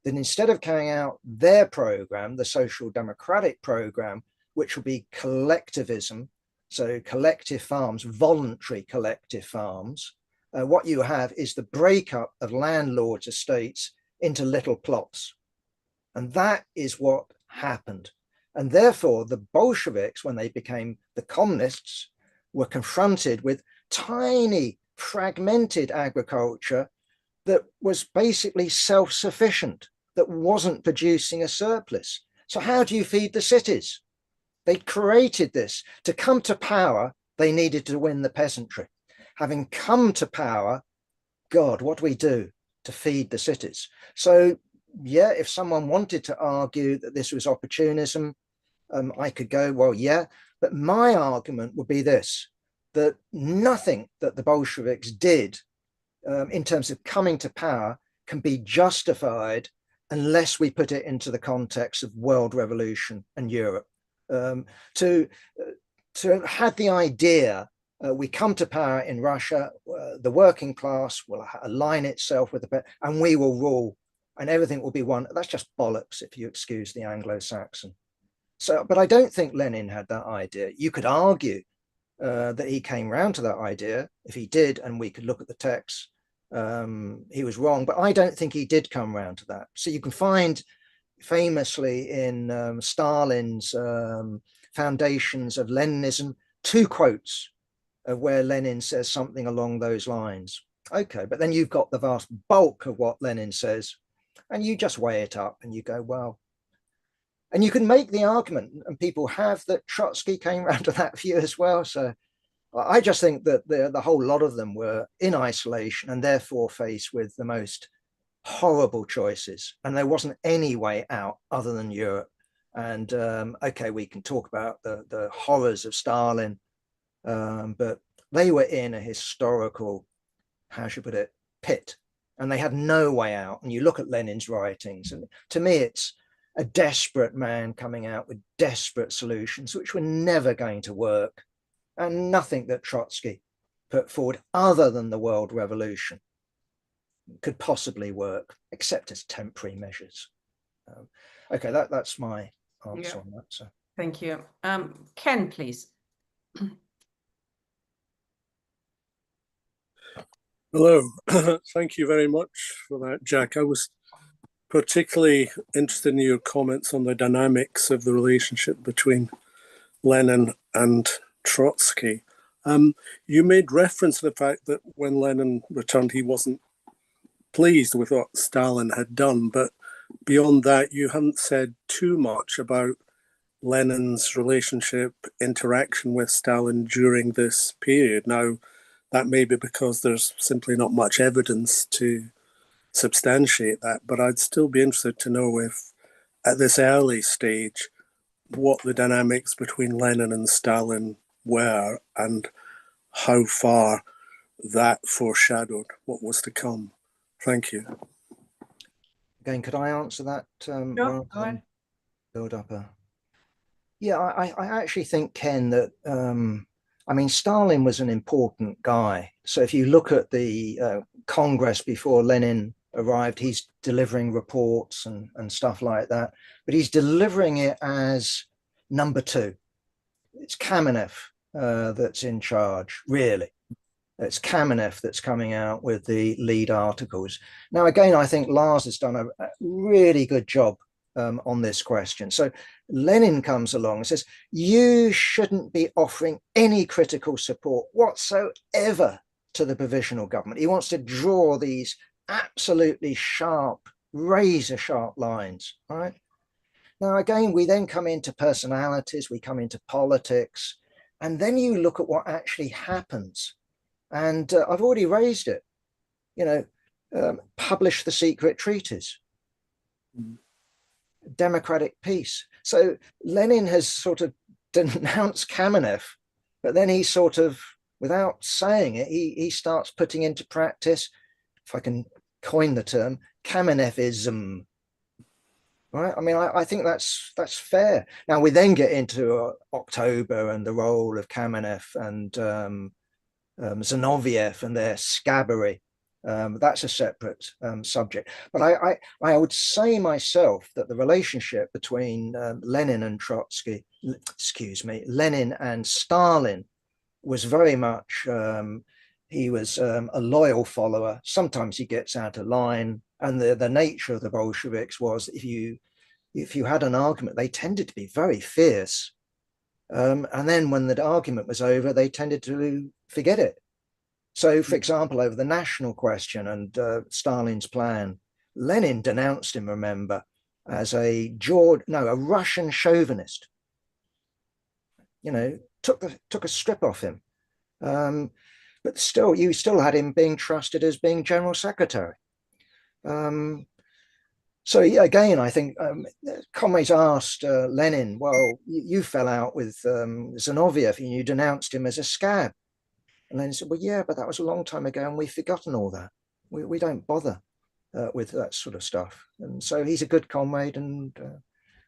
Then instead of carrying out their program, the social democratic program, which will be collectivism, so collective farms, voluntary collective farms, what you have is the breakup of landlords' estates into little plots. And that is what happened. And therefore, the Bolsheviks, when they became the communists, were confronted with tiny, fragmented agriculture that was basically self-sufficient, that wasn't producing a surplus. So how do you feed the cities? They created this. To come to power, they needed to win the peasantry. Having come to power, God, what do we do to feed the cities? So yeah, if someone wanted to argue that this was opportunism, I could go, well, yeah, but my argument would be this, that nothing that the Bolsheviks did in terms of coming to power can be justified unless we put it into the context of world revolution and Europe. To have the idea we come to power in Russia, the working class will align itself with the, and we will rule and everything will be one. That's just bollocks, if you excuse the Anglo-Saxon. So, but I don't think Lenin had that idea. You could argue that he came round to that idea. If he did, and we could look at the text, he was wrong, but I don't think he did come around to that. So you can find famously in Stalin's Foundations of Leninism, 2 quotes of where Lenin says something along those lines. Okay, but then you've got the vast bulk of what Lenin says, and you just weigh it up and you go, well, and you can make the argument, and people have, that Trotsky came around to that view as well. So I just think that the whole lot of them were in isolation and therefore faced with the most horrible choices, and there wasn't any way out other than Europe. And okay, we can talk about the horrors of Stalin, but they were in a historical, how should I put it, pit, and they had no way out. And you look at Lenin's writings, and to me, it's a desperate man coming out with desperate solutions, which were never going to work, and nothing that Trotsky put forward other than the world revolution could possibly work, except as temporary measures. Okay, that's my answer on that. So. Thank you. Ken, please. Hello. Thank you very much for that, Jack. I was particularly interested in your comments on the dynamics of the relationship between Lenin and Trotsky. You made reference to the fact that when Lenin returned, he wasn't pleased with what Stalin had done, but beyond that, you haven't said too much about Lenin's relationship, interaction with Stalin during this period. Now, that may be because there's simply not much evidence to substantiate that, but I'd still be interested to know if, at this early stage, what the dynamics between Lenin and Stalin were and how far that foreshadowed what was to come. Thank you. Again, could I answer that? Sure, go ahead. Build up a... Yeah, I actually think, Ken, that I mean, Stalin was an important guy. So if you look at the Congress before Lenin arrived, he's delivering reports and stuff like that, but he's delivering it as number 2. It's Kamenev that's in charge, really. It's Kamenev that's coming out with the lead articles. Now, again, I think Lars has done a really good job on this question. So Lenin comes along and says, you shouldn't be offering any critical support whatsoever to the provisional government. He wants to draw these absolutely sharp, razor sharp lines, right? Now, again, we then come into personalities, we come into politics, and then you look at what actually happens. And I've already raised it, you know, publish the secret treaties. Democratic peace. So Lenin has sort of denounced Kamenev, but then he sort of, without saying it, he starts putting into practice, if I can coin the term, Kamenevism. Right? I mean, I think that's fair. Now we then get into October and the role of Kamenev and Zinoviev and their scabbery. That's a separate subject. But I would say myself that the relationship between Lenin and Trotsky, Lenin and Stalin was very much, he was a loyal follower. Sometimes he gets out of line. And the nature of the Bolsheviks was if you had an argument, they tended to be very fierce. And then when the argument was over, they tended to forget it. So, for example, over the national question and Stalin's plan, Lenin denounced him, remember, as a Russian chauvinist. You know, took a strip off him. But still, you still had him being trusted as being general secretary. So yeah, again, I think comrades asked Lenin, well, you fell out with Zinoviev and you denounced him as a scab. And Lenin said, well, yeah, but that was a long time ago and we've forgotten all that. We don't bother with that sort of stuff. And so he's a good comrade and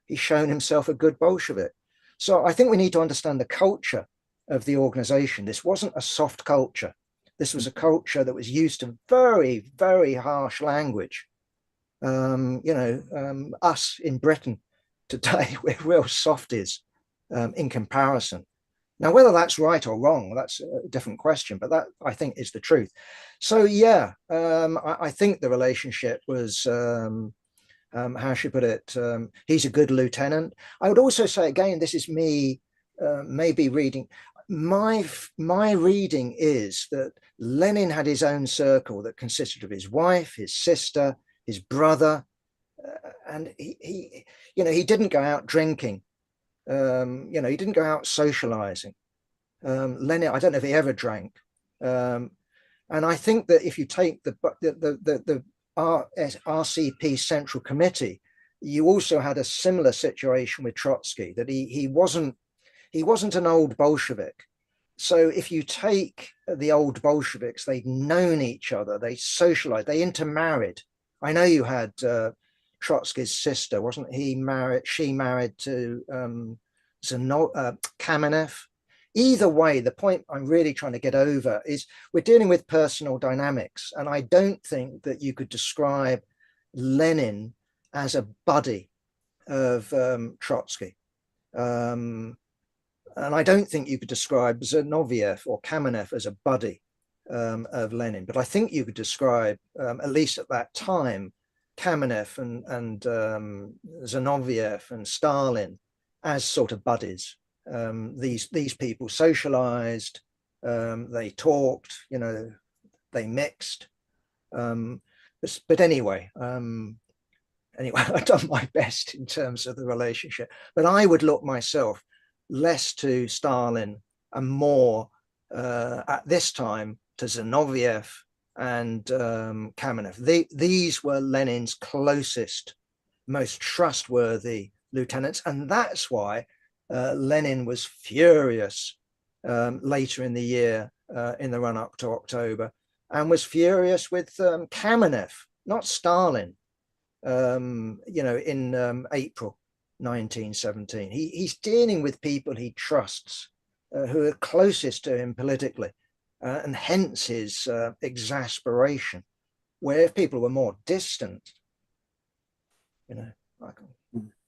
he's shown himself a good Bolshevik. So I think we need to understand the culture of the organization. This wasn't a soft culture. This was a culture that was used to very, very harsh language. Us in Britain today, we're real softies in comparison. Now, whether that's right or wrong, that's a different question, but that I think is the truth. So yeah, I think the relationship was, how should I put it? He's a good lieutenant. I would also say, again, this is me maybe reading. My reading is that Lenin had his own circle that consisted of his wife, his sister, his brother, and he he didn't go out drinking. He didn't go out socializing. Lenin, I don't know if he ever drank. And I think that if you take the RCP Central Committee, you also had a similar situation with Trotsky, that he wasn't an old Bolshevik. So if you take the old Bolsheviks, they'd known each other, they socialized, they intermarried. I know you had Trotsky's sister, wasn't he married? She married to Kamenev. Either way, the point I'm really trying to get over is we're dealing with personal dynamics. And I don't think that you could describe Lenin as a buddy of Trotsky. And I don't think you could describe Zinoviev or Kamenev as a buddy of Lenin. But I think you could describe, at least at that time, Kamenev and Zinoviev and Stalin as sort of buddies. These people socialized, they talked, they mixed. But anyway, I've done my best in terms of the relationship. But I would look myself less to Stalin and more at this time to Zinoviev and Kamenev. These were Lenin's closest, most trustworthy lieutenants, and that's why Lenin was furious later in the year, in the run-up to October, and was furious with Kamenev, not Stalin, in April 1917. He's dealing with people he trusts, who are closest to him politically, and hence his exasperation, where if people were more distant,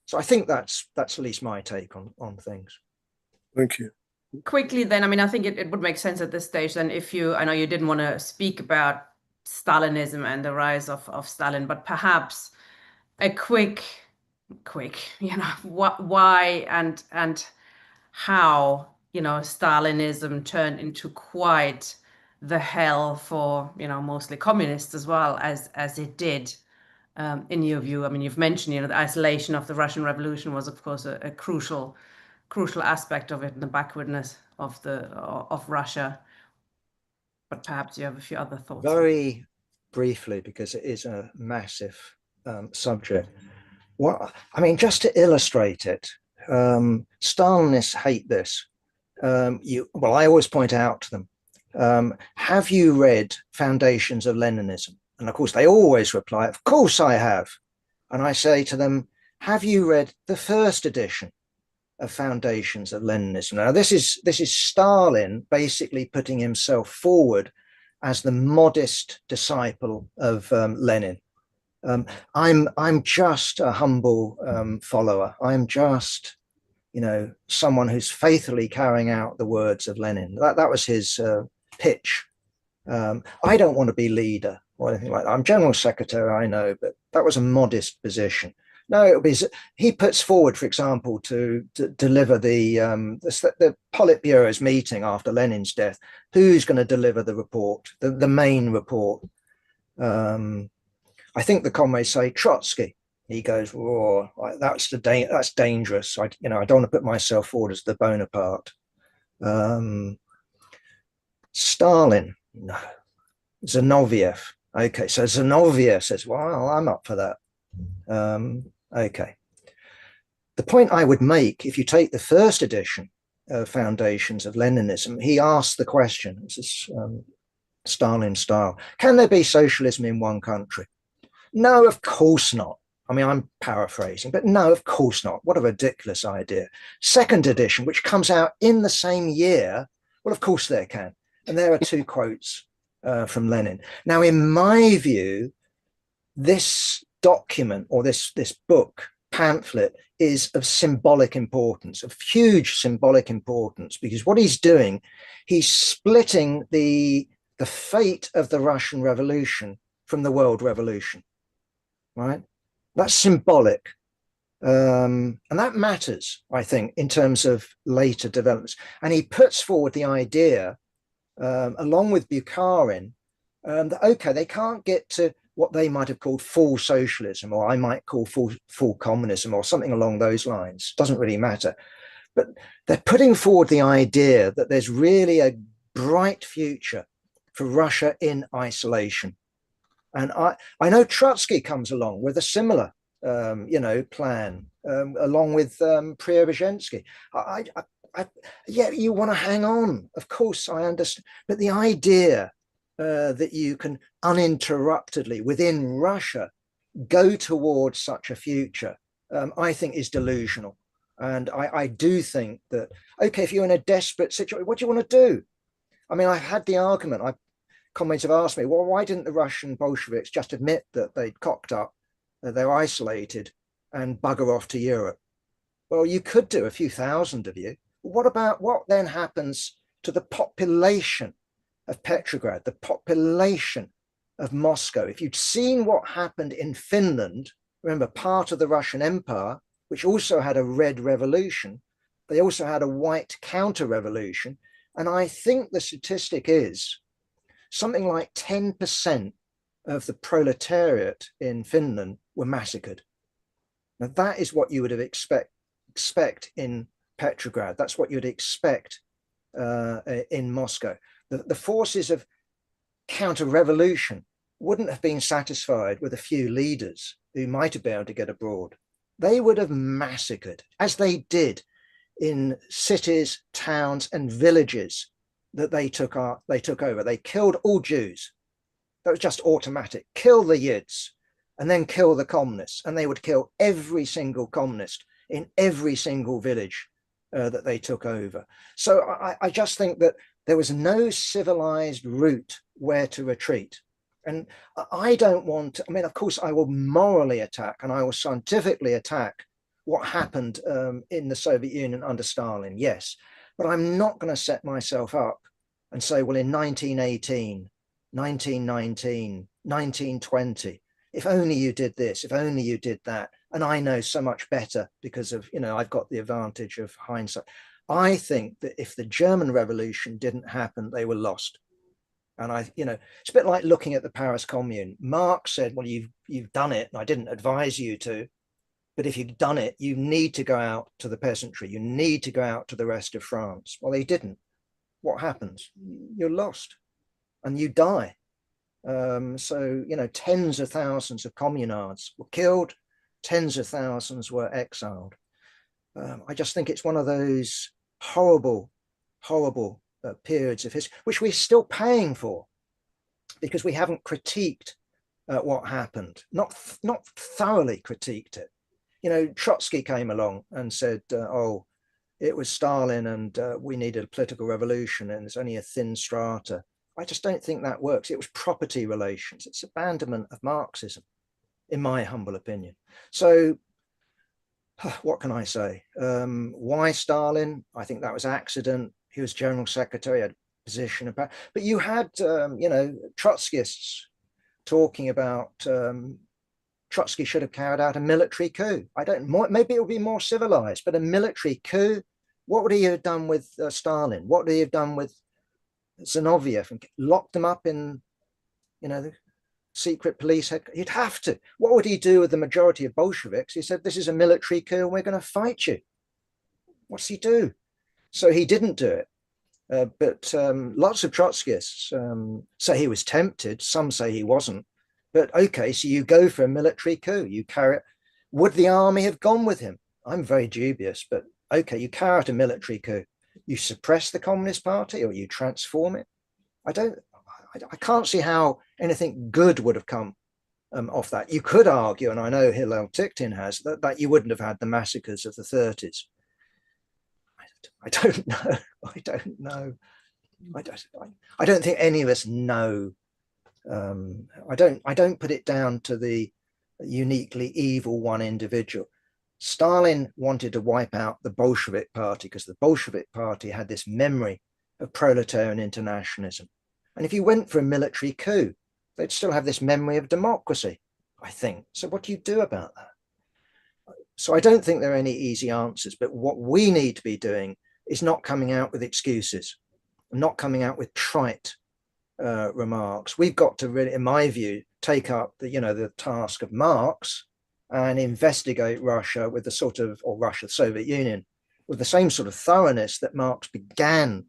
so I think that's at least my take on things. Thank you. Quickly then, I think it would make sense at this stage then, I know you didn't want to speak about Stalinism and the rise of Stalin, but perhaps a quick, why and how, Stalinism turned into quite the hell for, mostly communists as well as it did. In your view, you've mentioned, the isolation of the Russian Revolution was, of course, a crucial aspect of it, and the backwardness of Russia. But perhaps you have a few other thoughts. Very briefly, because it is a massive subject. Just to illustrate it, Stalinists hate this. I always point out to them, have you read Foundations of Leninism? And of course, they always reply, of course I have. And I say to them, have you read the first edition of Foundations of Leninism? Now, this is Stalin basically putting himself forward as the modest disciple of Lenin. I'm just a humble follower. I'm just, someone who's faithfully carrying out the words of Lenin. That was his pitch. I don't want to be leader or anything like that. I'm general secretary, I know, but that was a modest position. No, he puts forward, for example, to deliver the Politburo's meeting after Lenin's death. Who's going to deliver the report, the main report? I think the comrades say Trotsky. He goes, "Oh, that's dangerous. I don't want to put myself forward as the Bonaparte." Stalin, no. Zinoviev. Okay, so Zinoviev says, "Well, I'm up for that." Okay. The point I would make, if you take the first edition of Foundations of Leninism, he asked the question, this is Stalin style, can there be socialism in one country? No, of course not. I'm paraphrasing, but no, of course not. What a ridiculous idea. Second edition, which comes out in the same year, well, of course there can. And there are two quotes from Lenin. Now, in my view, this document or this book pamphlet is of symbolic importance, of huge symbolic importance, because what he's doing, he's splitting the fate of the Russian Revolution from the world revolution, right? That's symbolic. And that matters, I think, in terms of later developments. And he puts forward the idea, along with Bukharin, that, okay, they can't get to what they might have called full socialism, or I might call full communism, or something along those lines. Doesn't really matter. But they're putting forward the idea that there's really a bright future for Russia in isolation. And I know Trotsky comes along with a similar plan, along with Preobrazhensky. Yeah, you want to hang on. Of course, I understand. But the idea that you can uninterruptedly within Russia go towards such a future, I think is delusional. And I do think that, okay, if you're in a desperate situation, what do you want to do? I mean, I've had the argument, comments have asked me, well, why didn't the Russian Bolsheviks just admit that they'd cocked up, they're isolated, and bugger off to Europe? Well, you could do, a few thousand of you. What then happens to the population of Petrograd, the population of Moscow? If you'd seen what happened in Finland, remember, part of the Russian Empire, which also had a red revolution, they also had a white counter-revolution. And I think the statistic is something like 10% of the proletariat in Finland were massacred. Now, that is what you would have expect in Petrograd. That's what you'd expect in Moscow. The forces of counter-revolution wouldn't have been satisfied with a few leaders who might have been able to get abroad. They would have massacred, as they did in cities, towns, and villages that they took over. They killed all Jews. That was just automatic. Kill the Yids, and then kill the communists. And they would kill every single communist in every single village that they took over. So I just think that there was no civilized route where to retreat. And I don't want to, I mean, of course, I will morally attack and I will scientifically attack what happened in the Soviet Union under Stalin, yes. But I'm not going to set myself up and say, well, in 1918, 1919, 1920, if only you did this, if only you did that. And I know so much better because of, I've got the advantage of hindsight. I think that if the German Revolution didn't happen, they were lost. And it's a bit like looking at the Paris Commune. Marx said, well, you've done it, and I didn't advise you to. But if you've done it, you need to go out to the peasantry. You need to go out to the rest of France. Well, they didn't. What happens? You're lost and you die. So, tens of thousands of communards were killed. Tens of thousands were exiled. I just think it's one of those horrible, horrible periods of history, which we're still paying for because we haven't critiqued what happened, not thoroughly critiqued it. Trotsky came along and said, oh, it was Stalin and we needed a political revolution and there's only a thin strata. I just don't think that works. It was property relations. It's abandonment of Marxism, in my humble opinion. So what can I say? Why Stalin? I think that was accident. He was general secretary, had a position about, but you had, Trotskyists talking about Trotsky should have carried out a military coup. Maybe it would be more civilized, but a military coup, what would he have done with Stalin? What would he have done with Zinoviev and locked them up in, the secret police? He'd have to. What would he do with the majority of Bolsheviks? He said, this is a military coup and we're going to fight you. What's he do? So he didn't do it. But lots of Trotskyists say he was tempted. Some say he wasn't. But okay, so you go for a military coup. You carry it. Would the army have gone with him? I'm very dubious, but okay, you carry out a military coup. You suppress the Communist Party or you transform it. I can't see how anything good would have come off that. You could argue, and I know Hillel Tikhtin has, that you wouldn't have had the massacres of the 30s. I don't know. I don't know. I don't think any of us know. I don't put it down to the uniquely evil one individual. Stalin wanted to wipe out the Bolshevik Party because the Bolshevik Party had this memory of proletarian internationalism. And if you went for a military coup, they'd still have this memory of democracy, I think. So what do you do about that? So I don't think there are any easy answers, but what we need to be doing is not coming out with excuses, not coming out with trite remarks. We've got to really, in my view, take up the task of Marx and investigate Russia with the sort of, or Russia, the Soviet Union, with the same sort of thoroughness that Marx began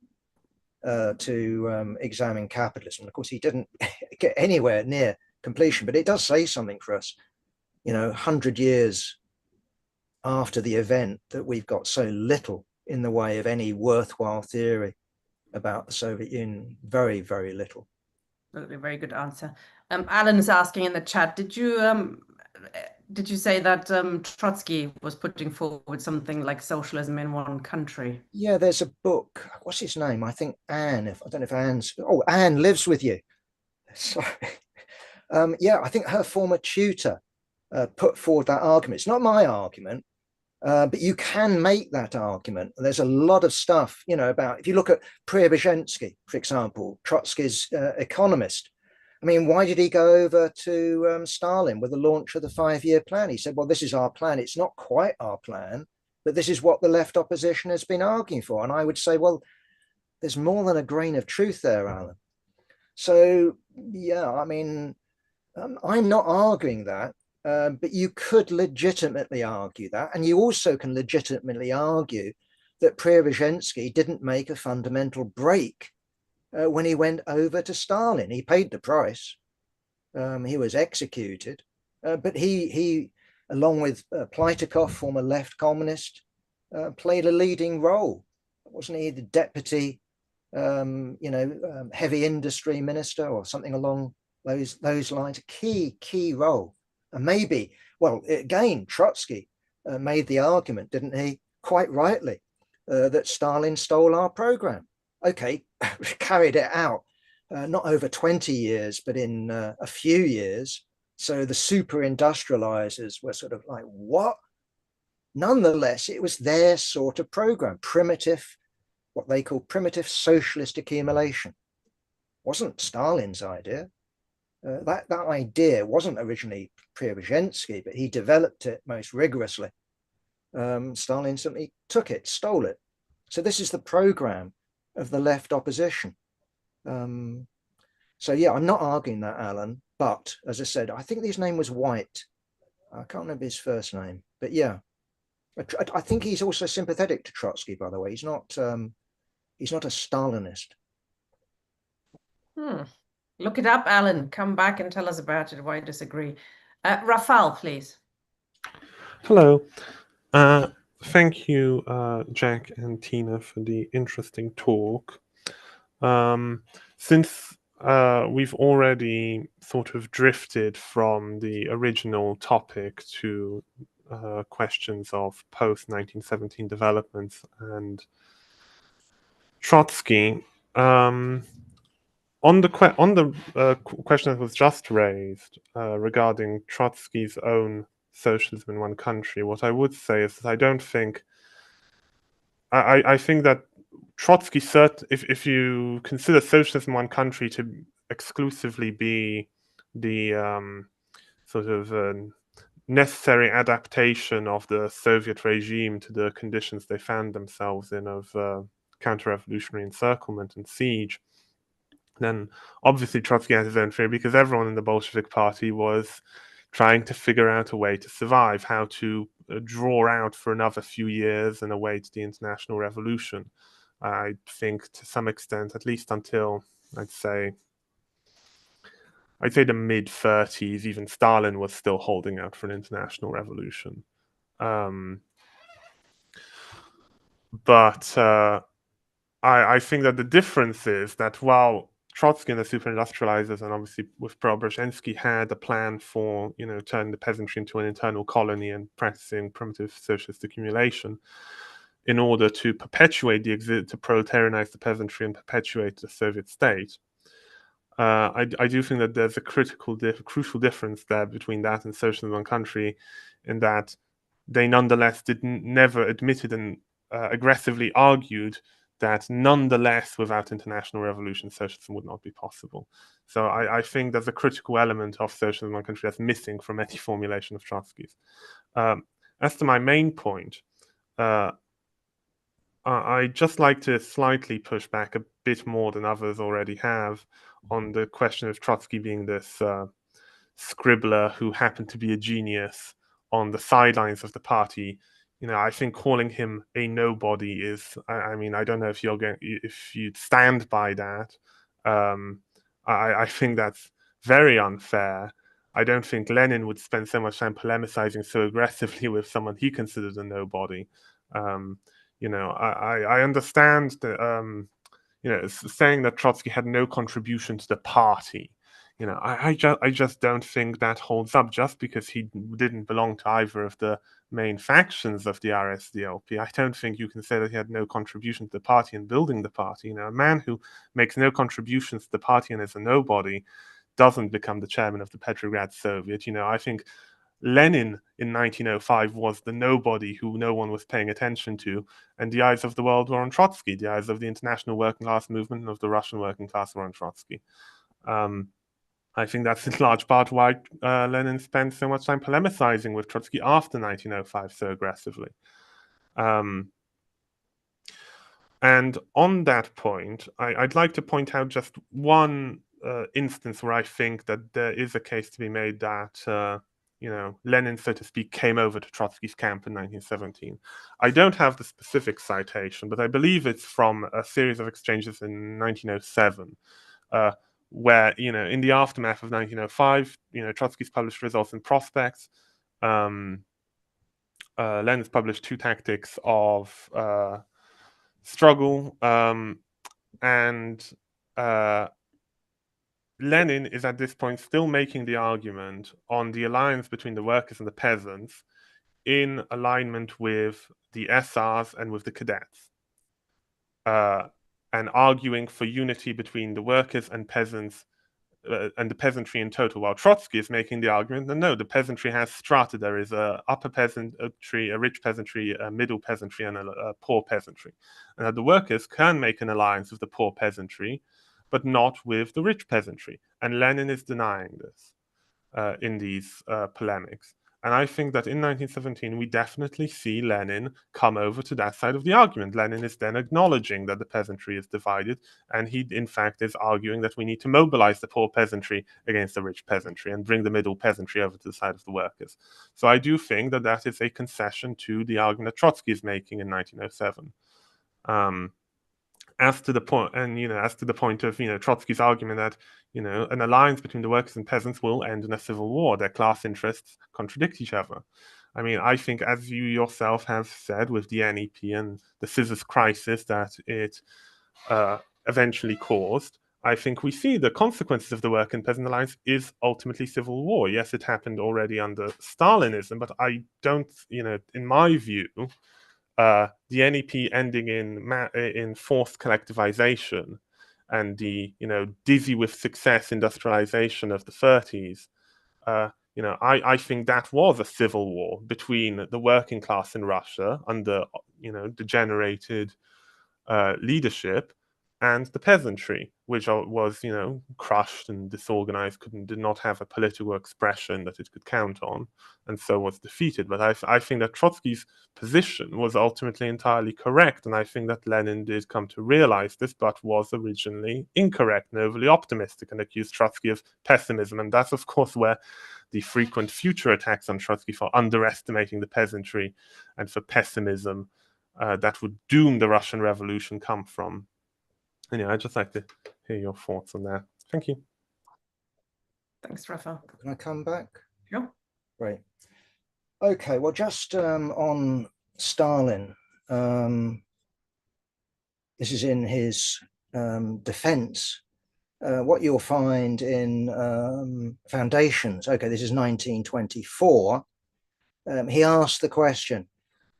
to examine capitalism. Of course, he didn't get anywhere near completion, but it does say something for us, 100 years after the event, that we've got so little in the way of any worthwhile theory about the Soviet Union. Very, very little. A very good answer. Alan is asking in the chat, did you say that Trotsky was putting forward something like socialism in one country? Yeah, there's a book. What's his name? I think Anne. I don't know if Anne's. Oh, Anne lives with you. Sorry. Yeah, I think her former tutor put forward that argument. It's not my argument, but you can make that argument. There's a lot of stuff, about, if you look at Preobrazhensky, for example, Trotsky's economist. I mean, why did he go over to Stalin with the launch of the 5-year plan? He said, well, this is our plan. It's not quite our plan, but this is what the left opposition has been arguing for. And I would say, well, there's more than a grain of truth there, Alan. So, yeah, I mean, I'm not arguing that. But you could legitimately argue that. And you also can legitimately argue that Preobrazhensky didn't make a fundamental break when he went over to Stalin. He paid the price. He was executed. But he, along with Pleitikov, former left communist, played a leading role. Wasn't he the deputy, heavy industry minister or something along those lines? A key role. And maybe, well, again, Trotsky made the argument, didn't he, quite rightly, that Stalin stole our program. Okay, carried it out, not over 20 years, but in a few years. So the super industrializers were sort of like, what? Nonetheless, it was their sort of program, primitive, what they call primitive socialist accumulation. Wasn't Stalin's idea. That idea wasn't originally Preobrazhensky, but he developed it most rigorously. Stalin simply took it, stole it. So this is the program of the left opposition. So yeah, I'm not arguing that, Alan, but as I said, I think his name was White. I can't remember his first name, but yeah, I think he's also sympathetic to Trotsky, by the way. He's not a Stalinist. Look it up, Alan. Come back and tell us about it, why you disagree. Rafal, please. Hello. Thank you, Jack and Tina, for the interesting talk. Since we've already sort of drifted from the original topic to questions of post-1917 developments and Trotsky, on the question that was just raised regarding Trotsky's own socialism in one country, what I would say is that I don't think. I think that Trotsky, if you consider socialism in one country to exclusively be the sort of necessary adaptation of the Soviet regime to the conditions they found themselves in of counter-revolutionary encirclement and siege, then obviously Trotsky has his own theory, because everyone in the Bolshevik Party was trying to figure out a way to survive, how to draw out for another few years and await the international revolution. I think to some extent, at least until I'd say the mid-30s, even Stalin was still holding out for an international revolution. But I think that the difference is that while Trotsky and the super-industrializers, and obviously with Preobrazhensky, had a plan for, turning the peasantry into an internal colony and practicing primitive socialist accumulation in order to perpetuate to proletarianize the peasantry and perpetuate the Soviet state. I do think that there's a crucial difference there between that and socialism in one country, in that they nonetheless never admitted and aggressively argued that nonetheless without international revolution socialism would not be possible. So I think there's a critical element of socialism in one country that's missing from any formulation of Trotsky's. As to my main point, I'd just like to slightly push back a bit more than others already have on the question of Trotsky being this scribbler who happened to be a genius on the sidelines of the party. I think calling him a nobody is, I mean, I don't know if you'd stand by that. I think that's very unfair. I don't think Lenin would spend so much time polemicizing so aggressively with someone he considered a nobody. I understand that, saying that Trotsky had no contribution to the party. I just don't think that holds up just because he didn't belong to either of the main factions of the RSDLP. I don't think you can say that he had no contribution to the party and building the party. A man who makes no contributions to the party and is a nobody doesn't become the chairman of the Petrograd Soviet. I think Lenin in 1905 was the nobody who no one was paying attention to, and the eyes of the world were on Trotsky. The eyes of the international working class movement and of the Russian working class were on Trotsky. I think that's in large part why Lenin spent so much time polemicizing with Trotsky after 1905 so aggressively. And on that point, I'd like to point out just one instance where I think that there is a case to be made that Lenin, so to speak, came over to Trotsky's camp in 1917. I don't have the specific citation, but I believe it's from a series of exchanges in 1907, where, in the aftermath of 1905, Trotsky's published Results and Prospects. Lenin's published Two Tactics of Struggle, and Lenin is at this point still making the argument on the alliance between the workers and the peasants in alignment with the SRs and with the cadets, and arguing for unity between the workers and peasants and the peasantry in total, while Trotsky is making the argument that no, the peasantry has strata. There is a upper peasantry, a rich peasantry, a middle peasantry, and a poor peasantry, and that the workers can make an alliance with the poor peasantry, but not with the rich peasantry. And Lenin is denying this in these polemics. And I think that in 1917, we definitely see Lenin come over to that side of the argument. Lenin is then acknowledging that the peasantry is divided, and he, in fact, is arguing that we need to mobilize the poor peasantry against the rich peasantry and bring the middle peasantry over to the side of the workers. So I do think that that is a concession to the argument that Trotsky is making in 1907. As to the point of Trotsky's argument that an alliance between the workers and peasants will end in a civil war. Their class interests contradict each other. I mean, I think, as you yourself have said, with the NEP and the scissors crisis that it eventually caused, I think we see the consequences of the work and peasant alliance is ultimately civil war. Yes, it happened already under Stalinism, but I don't, in my view, the NEP ending in forced collectivization and the dizzy with success industrialization of the 30s, I think that was a civil war between the working class in Russia under degenerated leadership and the peasantry, which was crushed and disorganized, did not have a political expression that it could count on, and so was defeated. But I think that Trotsky's position was ultimately entirely correct, and I think that Lenin did come to realize this, but was originally incorrect and overly optimistic, and accused Trotsky of pessimism. And that's, of course, where the frequent future attacks on Trotsky for underestimating the peasantry and for pessimism that would doom the Russian Revolution come from. Anyway, I'd just like to hear your thoughts on that. Thank you. Thanks, Rafa. Can I come back? Sure. Great. Okay, well, just on Stalin, this is in his defense. What you'll find in Foundations, okay, this is 1924, he asked the question,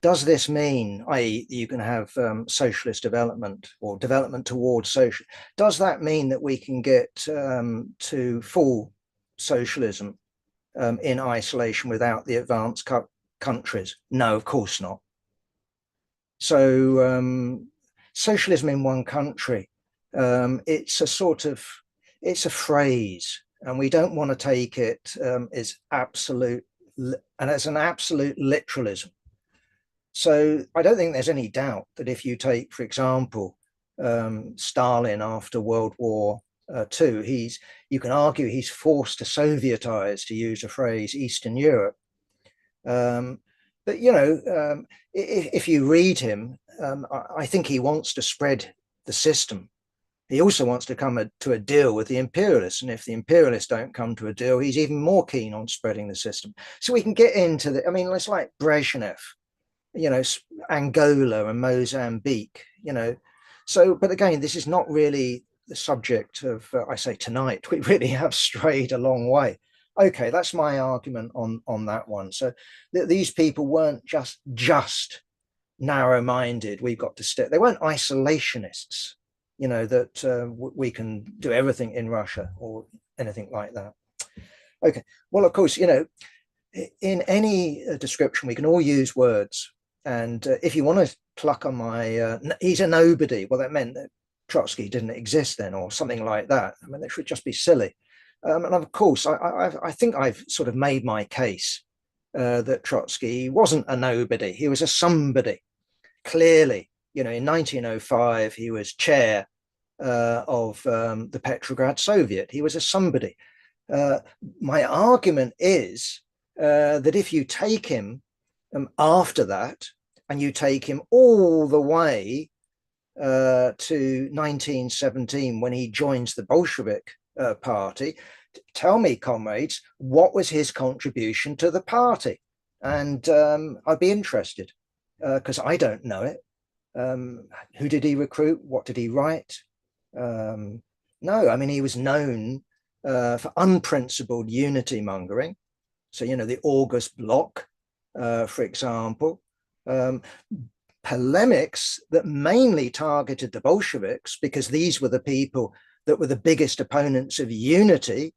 does this mean, i.e. you can have socialist development or development towards social, does that mean that we can get to full socialism in isolation without the advanced countries? No, of course not. So socialism in one country, it's a phrase, and we don't want to take it as absolute and as an absolute literalism. So I don't think there's any doubt that if you take, for example, Stalin after World War II, you can argue he's forced to Sovietize, to use a phrase, Eastern Europe. But if you read him, I think he wants to spread the system. He also wants to come to a deal with the imperialists, and if the imperialists don't come to a deal, he's even more keen on spreading the system. So we can get into the. I mean, it's like Brezhnev, Angola and Mozambique. So, but again, this is not really the subject of. I say tonight, we really have strayed a long way. Okay, that's my argument on that one. So these people weren't just narrow-minded. We've got to stay. They weren't isolationists, that we can do everything in Russia or anything like that. Okay, well, of course, in any description, we can all use words. And if you want to pluck on my, he's a nobody, well, that meant that Trotsky didn't exist then or something like that. I mean, it should just be silly. And of course, I think I've sort of made my case that Trotsky wasn't a nobody. He was a somebody. Clearly, in 1905, he was chair of the Petrograd Soviet. He was a somebody. My argument is that if you take him after that, and you take him all the way to 1917, when he joins the Bolshevik party, tell me, comrades, what was his contribution to the party? And I'd be interested, because I don't know it. Who did he recruit? What did he write? No, I mean, he was known for unprincipled unity mongering. So, the August Bloc, for example, polemics that mainly targeted the Bolsheviks, because these were the people that were the biggest opponents of unity,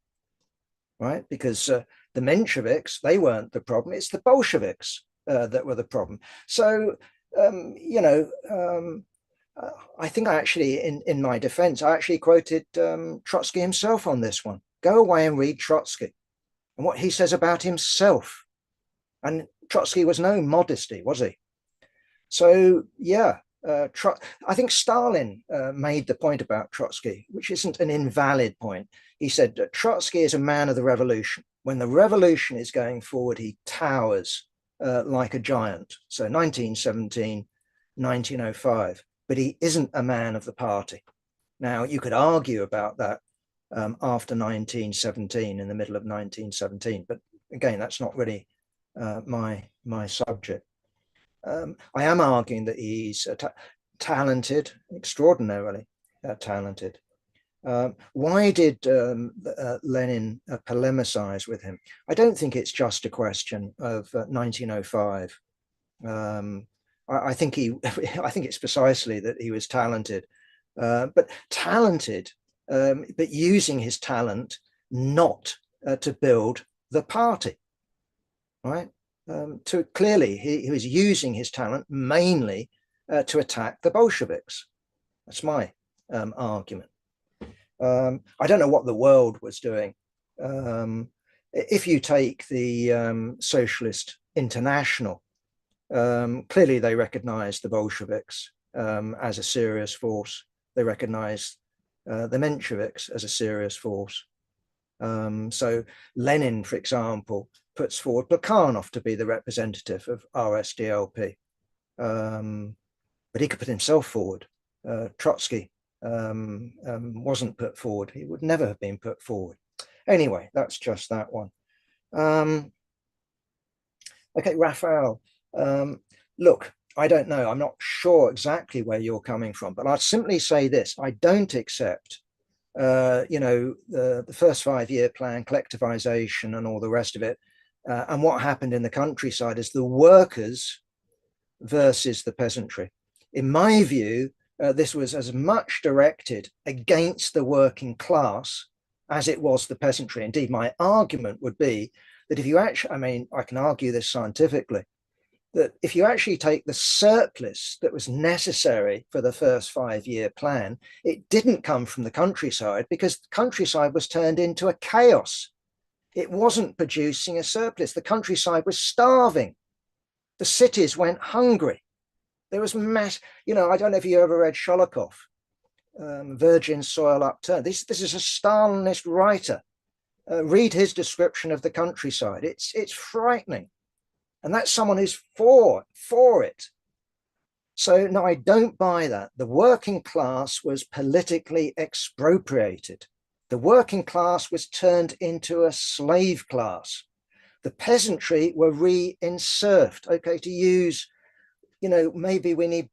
right? Because the Mensheviks, they weren't the problem. It's the Bolsheviks that were the problem. So, I think I actually, in my defense, I actually quoted Trotsky himself on this one. Go away and read Trotsky and what he says about himself. And Trotsky was no modesty, was he? So, yeah, I think Stalin made the point about Trotsky, which isn't an invalid point. He said that Trotsky is a man of the revolution. When the revolution is going forward, he towers like a giant. So 1917, 1905, but he isn't a man of the party. Now, you could argue about that after 1917, in the middle of 1917, but again, that's not really my subject. I am arguing that he's talented, extraordinarily talented. Why did Lenin polemicize with him? I don't think it's just a question of 1905. I think it's precisely that he was talented, but using his talent not to build the party, right? Clearly, he was using his talent mainly to attack the Bolsheviks. That's my argument. I don't know what the world was doing. If you take the Socialist International, clearly they recognized the Bolsheviks as a serious force. They recognized the Mensheviks as a serious force. So Lenin, for example, puts forward Plekhanov to be the representative of RSDLP, but he could put himself forward. Trotsky wasn't put forward. He would never have been put forward. Anyway, that's just that one. Okay, Raphael, look, I don't know. I'm not sure exactly where you're coming from, but I'll simply say this. I don't accept the first 5-year plan, collectivization and all the rest of it. And what happened in the countryside is the workers versus the peasantry. In my view, this was as much directed against the working class as it was the peasantry. Indeed, my argument would be that if you actually, I mean, I can argue this scientifically, that if you actually take the surplus that was necessary for the first 5-year plan, it didn't come from the countryside, because the countryside was turned into a chaos. It wasn't producing a surplus. The countryside was starving. The cities went hungry. There was mass, you know, I don't know if you ever read Sholokov, Virgin Soil Upturned. This is a Stalinist writer. Read his description of the countryside. It's frightening. And that's someone who's for it. So no, I don't buy that. The working class was politically expropriated. The working class was turned into a slave class. The peasantry were re-inserved. Okay, to use, you know, maybe we need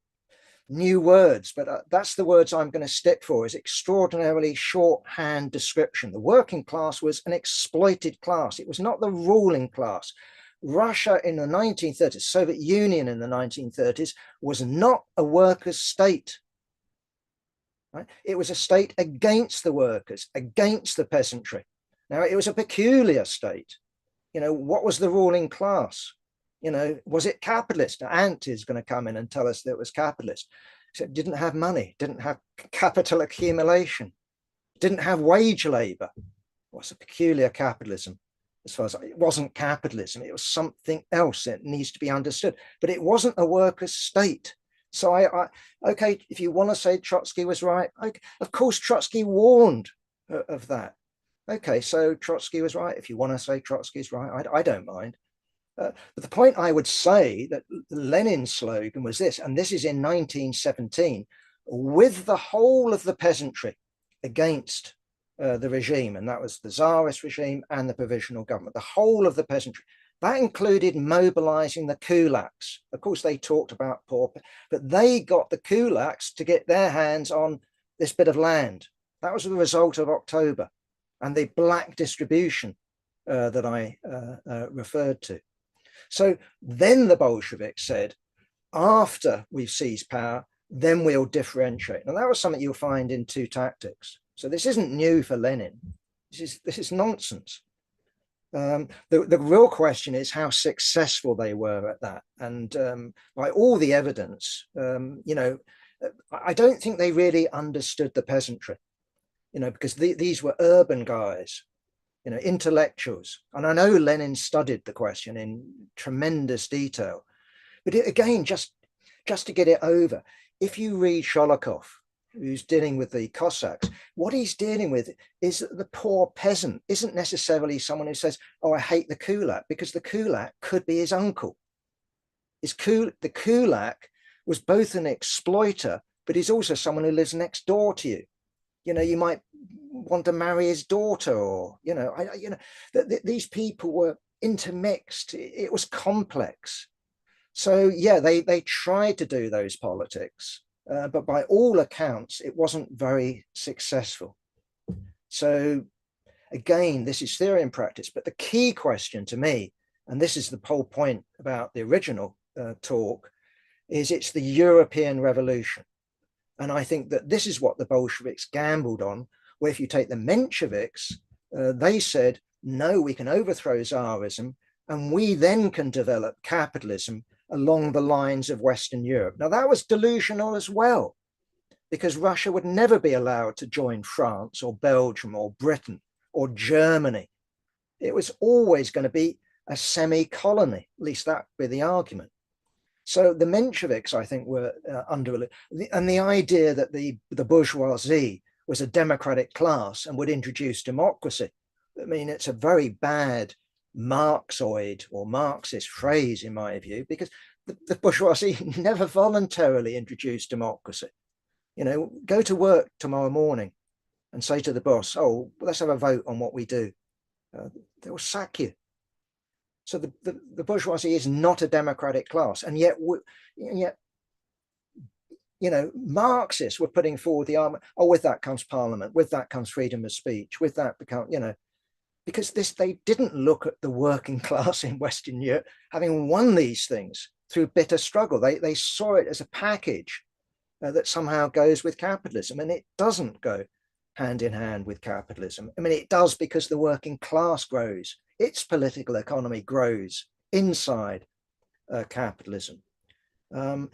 new words, but that's the words I'm going to stick for, is extraordinarily shorthand description. The working class was an exploited class. It was not the ruling class. Russia in the 1930s, Soviet Union in the 1930s, was not a workers' state. Right? It was a state against the workers, against the peasantry. Now, it was a peculiar state. You know, what was the ruling class? You know, was it capitalist? Now, Ant is going to come in and tell us that it was capitalist. So it didn't have money, didn't have capital accumulation, didn't have wage labor. It was a peculiar capitalism. As far as it wasn't capitalism, it was something else that needs to be understood. But it wasn't a workers' state. So okay, if you want to say Trotsky was right, okay, of course Trotsky warned of that. Okay, so Trotsky was right. If you want to say Trotsky's right, I don't mind. But the point I would say that Lenin's slogan was this, and this is in 1917, with the whole of the peasantry against the regime, and that was the Tsarist regime and the provisional government, the whole of the peasantry. That included mobilizing the kulaks. Of course, they talked about poor, but they got the kulaks to get their hands on this bit of land. That was the result of October and the black distribution that I referred to. So then the Bolsheviks said, after we've seized power, then we'll differentiate. And that was something you'll find in Two Tactics. So this isn't new for Lenin. This is nonsense. The real question is how successful they were at that. And by all the evidence, you know, I don't think they really understood the peasantry, you know, because these were urban guys, you know, intellectuals. And I know Lenin studied the question in tremendous detail. But again, just to get it over, if you read Sholokov, who's dealing with the Cossacks, what he's dealing with is that the poor peasant isn't necessarily someone who says, oh, I hate the kulak, because the kulak could be his uncle. The kulak was both an exploiter, but he's also someone who lives next door to you. You know, you might want to marry his daughter, or, you know, these people were intermixed. It was complex. So, yeah, they tried to do those politics. But by all accounts, it wasn't very successful. So again, this is theory and practice. But the key question to me, and this is the whole point about the original talk, is it's the European Revolution. And I think that this is what the Bolsheviks gambled on, where if you take the Mensheviks, they said, no, we can overthrow Tsarism, and we then can develop capitalism along the lines of Western Europe. Now, that was delusional as well, because Russia would never be allowed to join France or Belgium or Britain or Germany. It was always going to be a semi-colony, at least that would be the argument. So the Mensheviks, I think, were and the idea that the bourgeoisie was a democratic class and would introduce democracy. I mean, it's a very bad Marxoid or Marxist phrase, in my view, because the bourgeoisie never voluntarily introduced democracy. You know, go to work tomorrow morning and say to the boss, oh, let's have a vote on what we do. They will sack you. So the bourgeoisie is not a democratic class. And yet, you know, Marxists were putting forward the argument, oh, with that comes parliament, with that comes freedom of speech, with that become, you know, because they didn't look at the working class in Western Europe having won these things through bitter struggle. They saw it as a package that somehow goes with capitalism, and it doesn't go hand in hand with capitalism. I mean, it does because the working class grows its political economy grows inside capitalism. The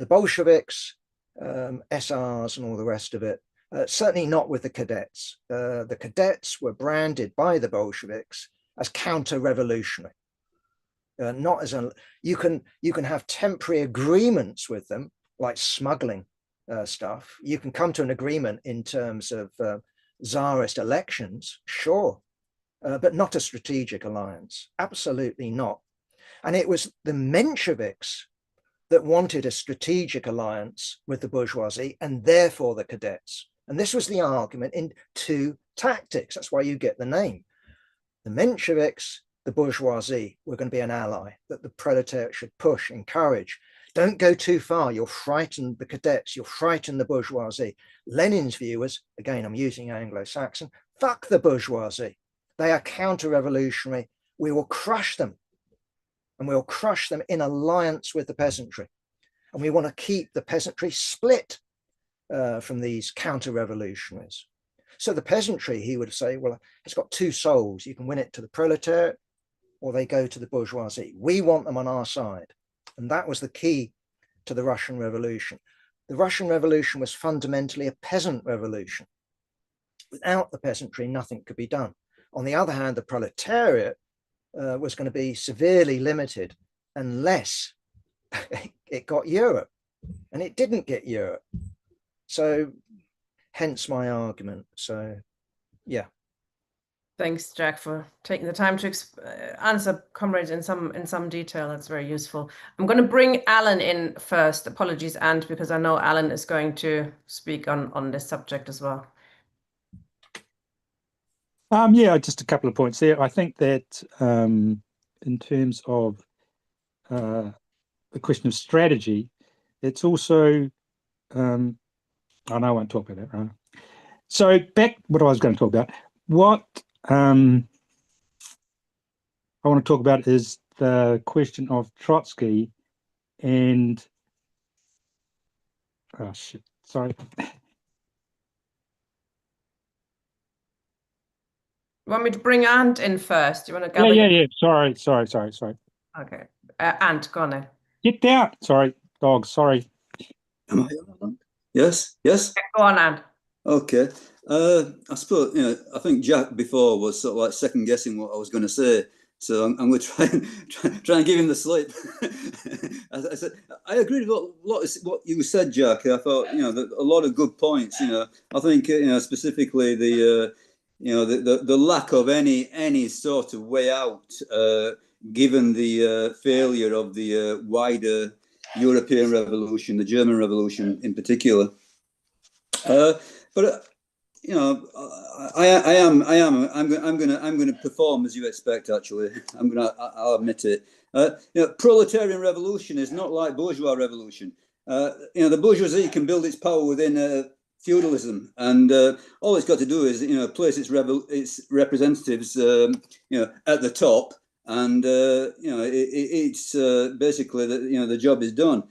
Bolsheviks, SRs and all the rest of it, certainly not with the cadets. The cadets were branded by the Bolsheviks as counter-revolutionary. Not as you can have temporary agreements with them, like smuggling stuff. You can come to an agreement in terms of Tsarist elections, sure, but not a strategic alliance. Absolutely not. And it was the Mensheviks that wanted a strategic alliance with the bourgeoisie and therefore the cadets. And this was the argument in two tactics. That's why you get the name. The Mensheviks, the bourgeoisie, were going to be an ally that the proletariat should push, encourage. Don't go too far. You'll frighten the cadets. You'll frighten the bourgeoisie. Lenin's view was, again, I'm using Anglo-Saxon, fuck the bourgeoisie. They are counter-revolutionary. We will crush them. And we'll crush them in alliance with the peasantry. And we want to keep the peasantry split from these counter-revolutionaries. So the peasantry, he would say, well, it's got two souls. You can win it to the proletariat or they go to the bourgeoisie. We want them on our side. And that was the key to the Russian Revolution. The Russian Revolution was fundamentally a peasant revolution. Without the peasantry, nothing could be done. On the other hand, the proletariat was going to be severely limited unless it got Europe. And it didn't get Europe. So hence my argument. So, yeah. Thanks, Jack, for taking the time to answer comrades in some detail. That's very useful. I'm going to bring Alan in first. Apologies, and because I know Alan is going to speak on this subject as well. Yeah, just a couple of points there. I think that in terms of the question of strategy, it's also I know I won't talk about that, right? So back what I was going to talk about. What I want to talk about is the question of Trotsky and oh shit, sorry. You want me to bring Ant in first? You want to gather? Yeah. Sorry. Okay. Ant, go on then. Get down. Sorry, dog. Sorry. Am I on? Yes. Go on, Ant. Okay. I suppose, I think Jack before was sort of like second guessing what I was going to say. So I'm going to try and give him the slip. I said, I agree with what you said, Jack. I thought, a lot of good points. I think, specifically the lack of any sort of way out, given the failure of the wider European Revolution, the German Revolution in particular. But I'm going to perform as you expect. Actually, I'll admit it. Proletarian revolution is not like bourgeois revolution. The bourgeoisie can build its power within feudalism, and all it's got to do is place its representatives at the top, and it's basically the job is done.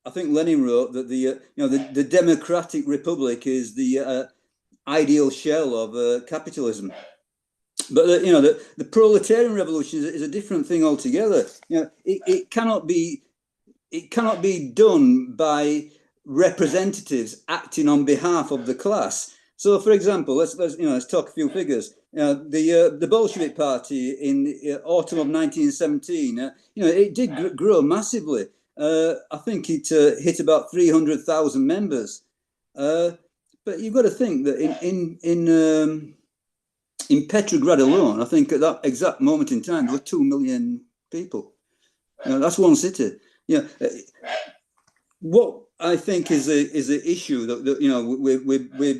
I think Lenin wrote that the democratic republic is the ideal shell of capitalism, but the proletarian revolution is a different thing altogether. It cannot be done by representatives acting on behalf of the class. So, for example, let's talk a few figures. The Bolshevik Party in autumn of 1917, it did grow massively. I think it hit about 300,000 members. But you've got to think that in Petrograd alone, I think at that exact moment in time, there were 2 million people. That's one city. What I think is the issue that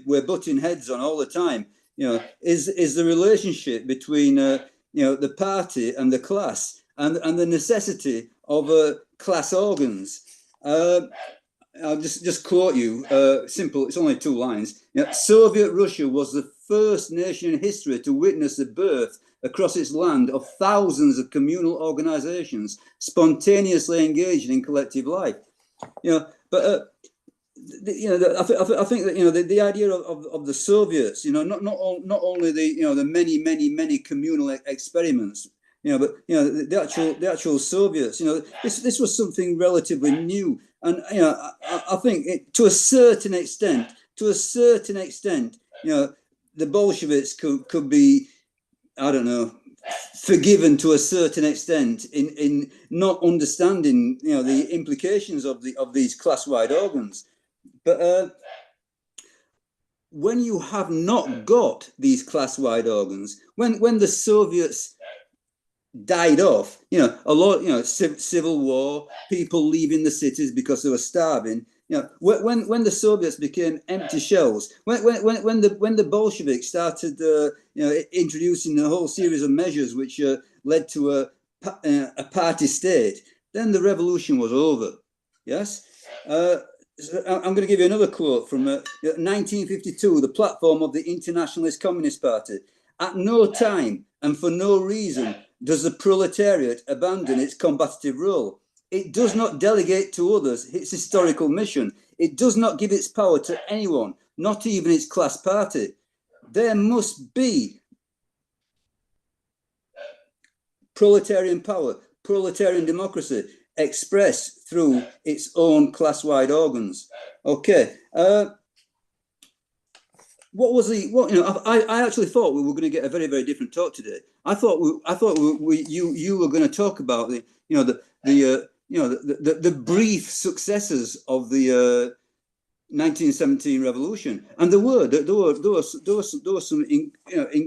we're butting heads on all the time. Is the relationship between the party and the class, and the necessity of class organs. I'll just quote you. Simple. It's only 2 lines. Soviet Russia was the first nation in history to witness the birth across its land of thousands of communal organizations spontaneously engaged in collective life. But I think that the idea of the Soviets, not only the many communal experiments, but the actual Soviets, this was something relatively new, and I think to a certain extent, the Bolsheviks could be, I don't know, forgiven to a certain extent in not understanding the implications of these class-wide organs. But when you have not got these class-wide organs, when the Soviets died off, a lot, civil war, people leaving the cities because they were starving. When the Soviets became empty shells, when the Bolsheviks started, introducing a whole series of measures which led to a party state, then the revolution was over. Yes. I'm going to give you another quote from 1952, the platform of the Internationalist Communist Party. At no time and for no reason does the proletariat abandon its combative role. It does not delegate to others its historical mission. It does not give its power to anyone, not even its class party. There must be proletarian power, proletarian democracy, expressed through its own class-wide organs. Okay. I actually thought we were going to get a very, very different talk today. I thought you were going to talk about the brief successes of the 1917 revolution, and there were some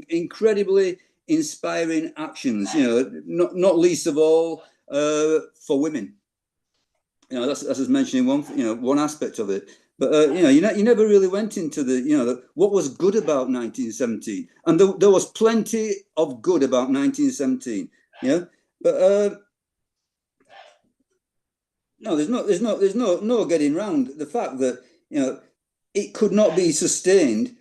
incredibly inspiring actions. Not least of all for women. That's just mentioning one aspect of it. But you never really went into what was good about 1917, and there was plenty of good about 1917. But no, there's no getting around the fact that it could not be sustained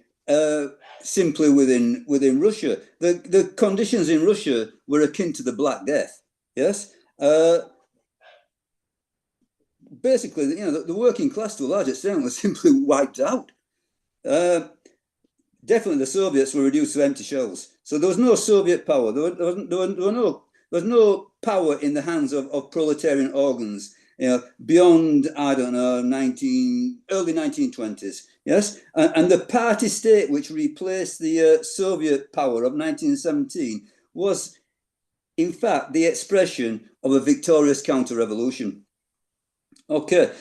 simply within Russia. The conditions in Russia were akin to the Black Death. Yes. Basically, the working class to a large extent was simply wiped out. Definitely, the Soviets were reduced to empty shells. So there was no Soviet power. There was no power in the hands of proletarian organs. Beyond, I don't know, early 1920s. Yes, and the party state which replaced the Soviet power of 1917 was, in fact, the expression of a victorious counter-revolution. Okay,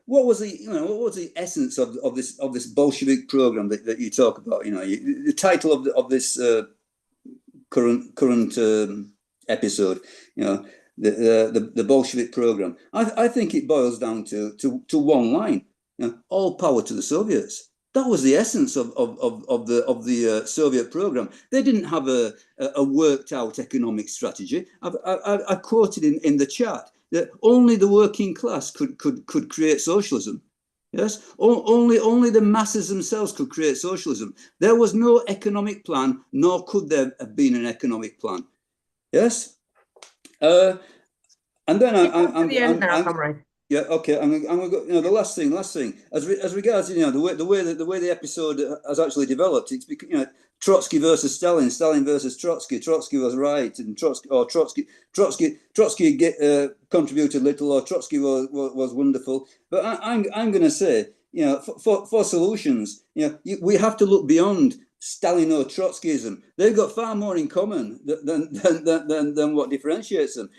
what was the essence of this Bolshevik program that you talk about? The title of this current episode, the Bolshevik program. I think it boils down to one line: all power to the Soviets. That was the essence of the Soviet program. They didn't have a worked out economic strategy. I quoted in the chat that only the working class could create socialism. Yes, only the masses themselves could create socialism. There was no economic plan, nor could there have been an economic plan. Yes, and then yeah, okay. I'm going to go. The last thing. As regards, the way the episode has actually developed, it's because Trotsky versus Stalin, Stalin versus Trotsky. Trotsky was right, and Trotsky contributed little, or Trotsky was wonderful. But I'm going to say, for solutions, we have to look beyond Stalin or Trotskyism. They've got far more in common than what differentiates them.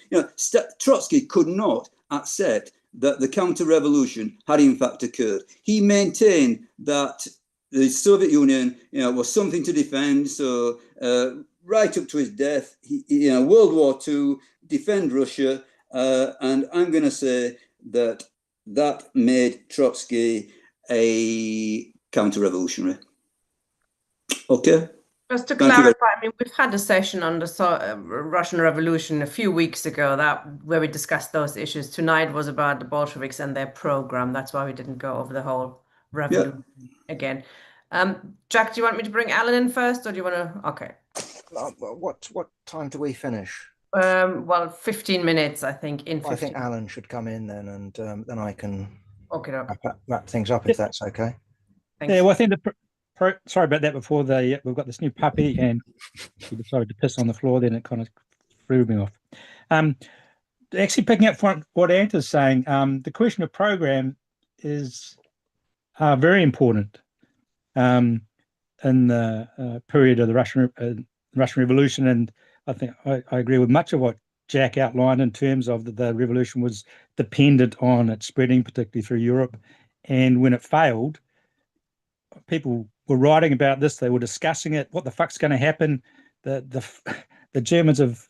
Trotsky could not accept that the counter-revolution had in fact occurred. He maintained that the Soviet Union, was something to defend. So right up to his death, World War II, defend Russia, and I'm going to say that made Trotsky a counter-revolutionary. Okay. Just to clarify, we've had a session on the Russian Revolution a few weeks ago where we discussed those issues. Tonight was about the Bolsheviks and their program. That's why we didn't go over the whole revolution again. Jack, do you want me to bring Alan in first, or do you want to? Okay. What time do we finish? Well, 15 minutes, I think. I think Alan should come in then, and then I can Okay, wrap things up if that's okay. thanks. Yeah, well, I think sorry about that before we've got this new puppy and he decided to piss on the floor, then it kind of threw me off. Actually picking up from what Ant is saying, the question of program is very important in the period of the Russian Revolution, and I think I agree with much of what Jack outlined in terms of the revolution was dependent on it spreading, particularly through Europe, and when it failed, people were writing about this. They were discussing it. What the fuck's going to happen? The Germans have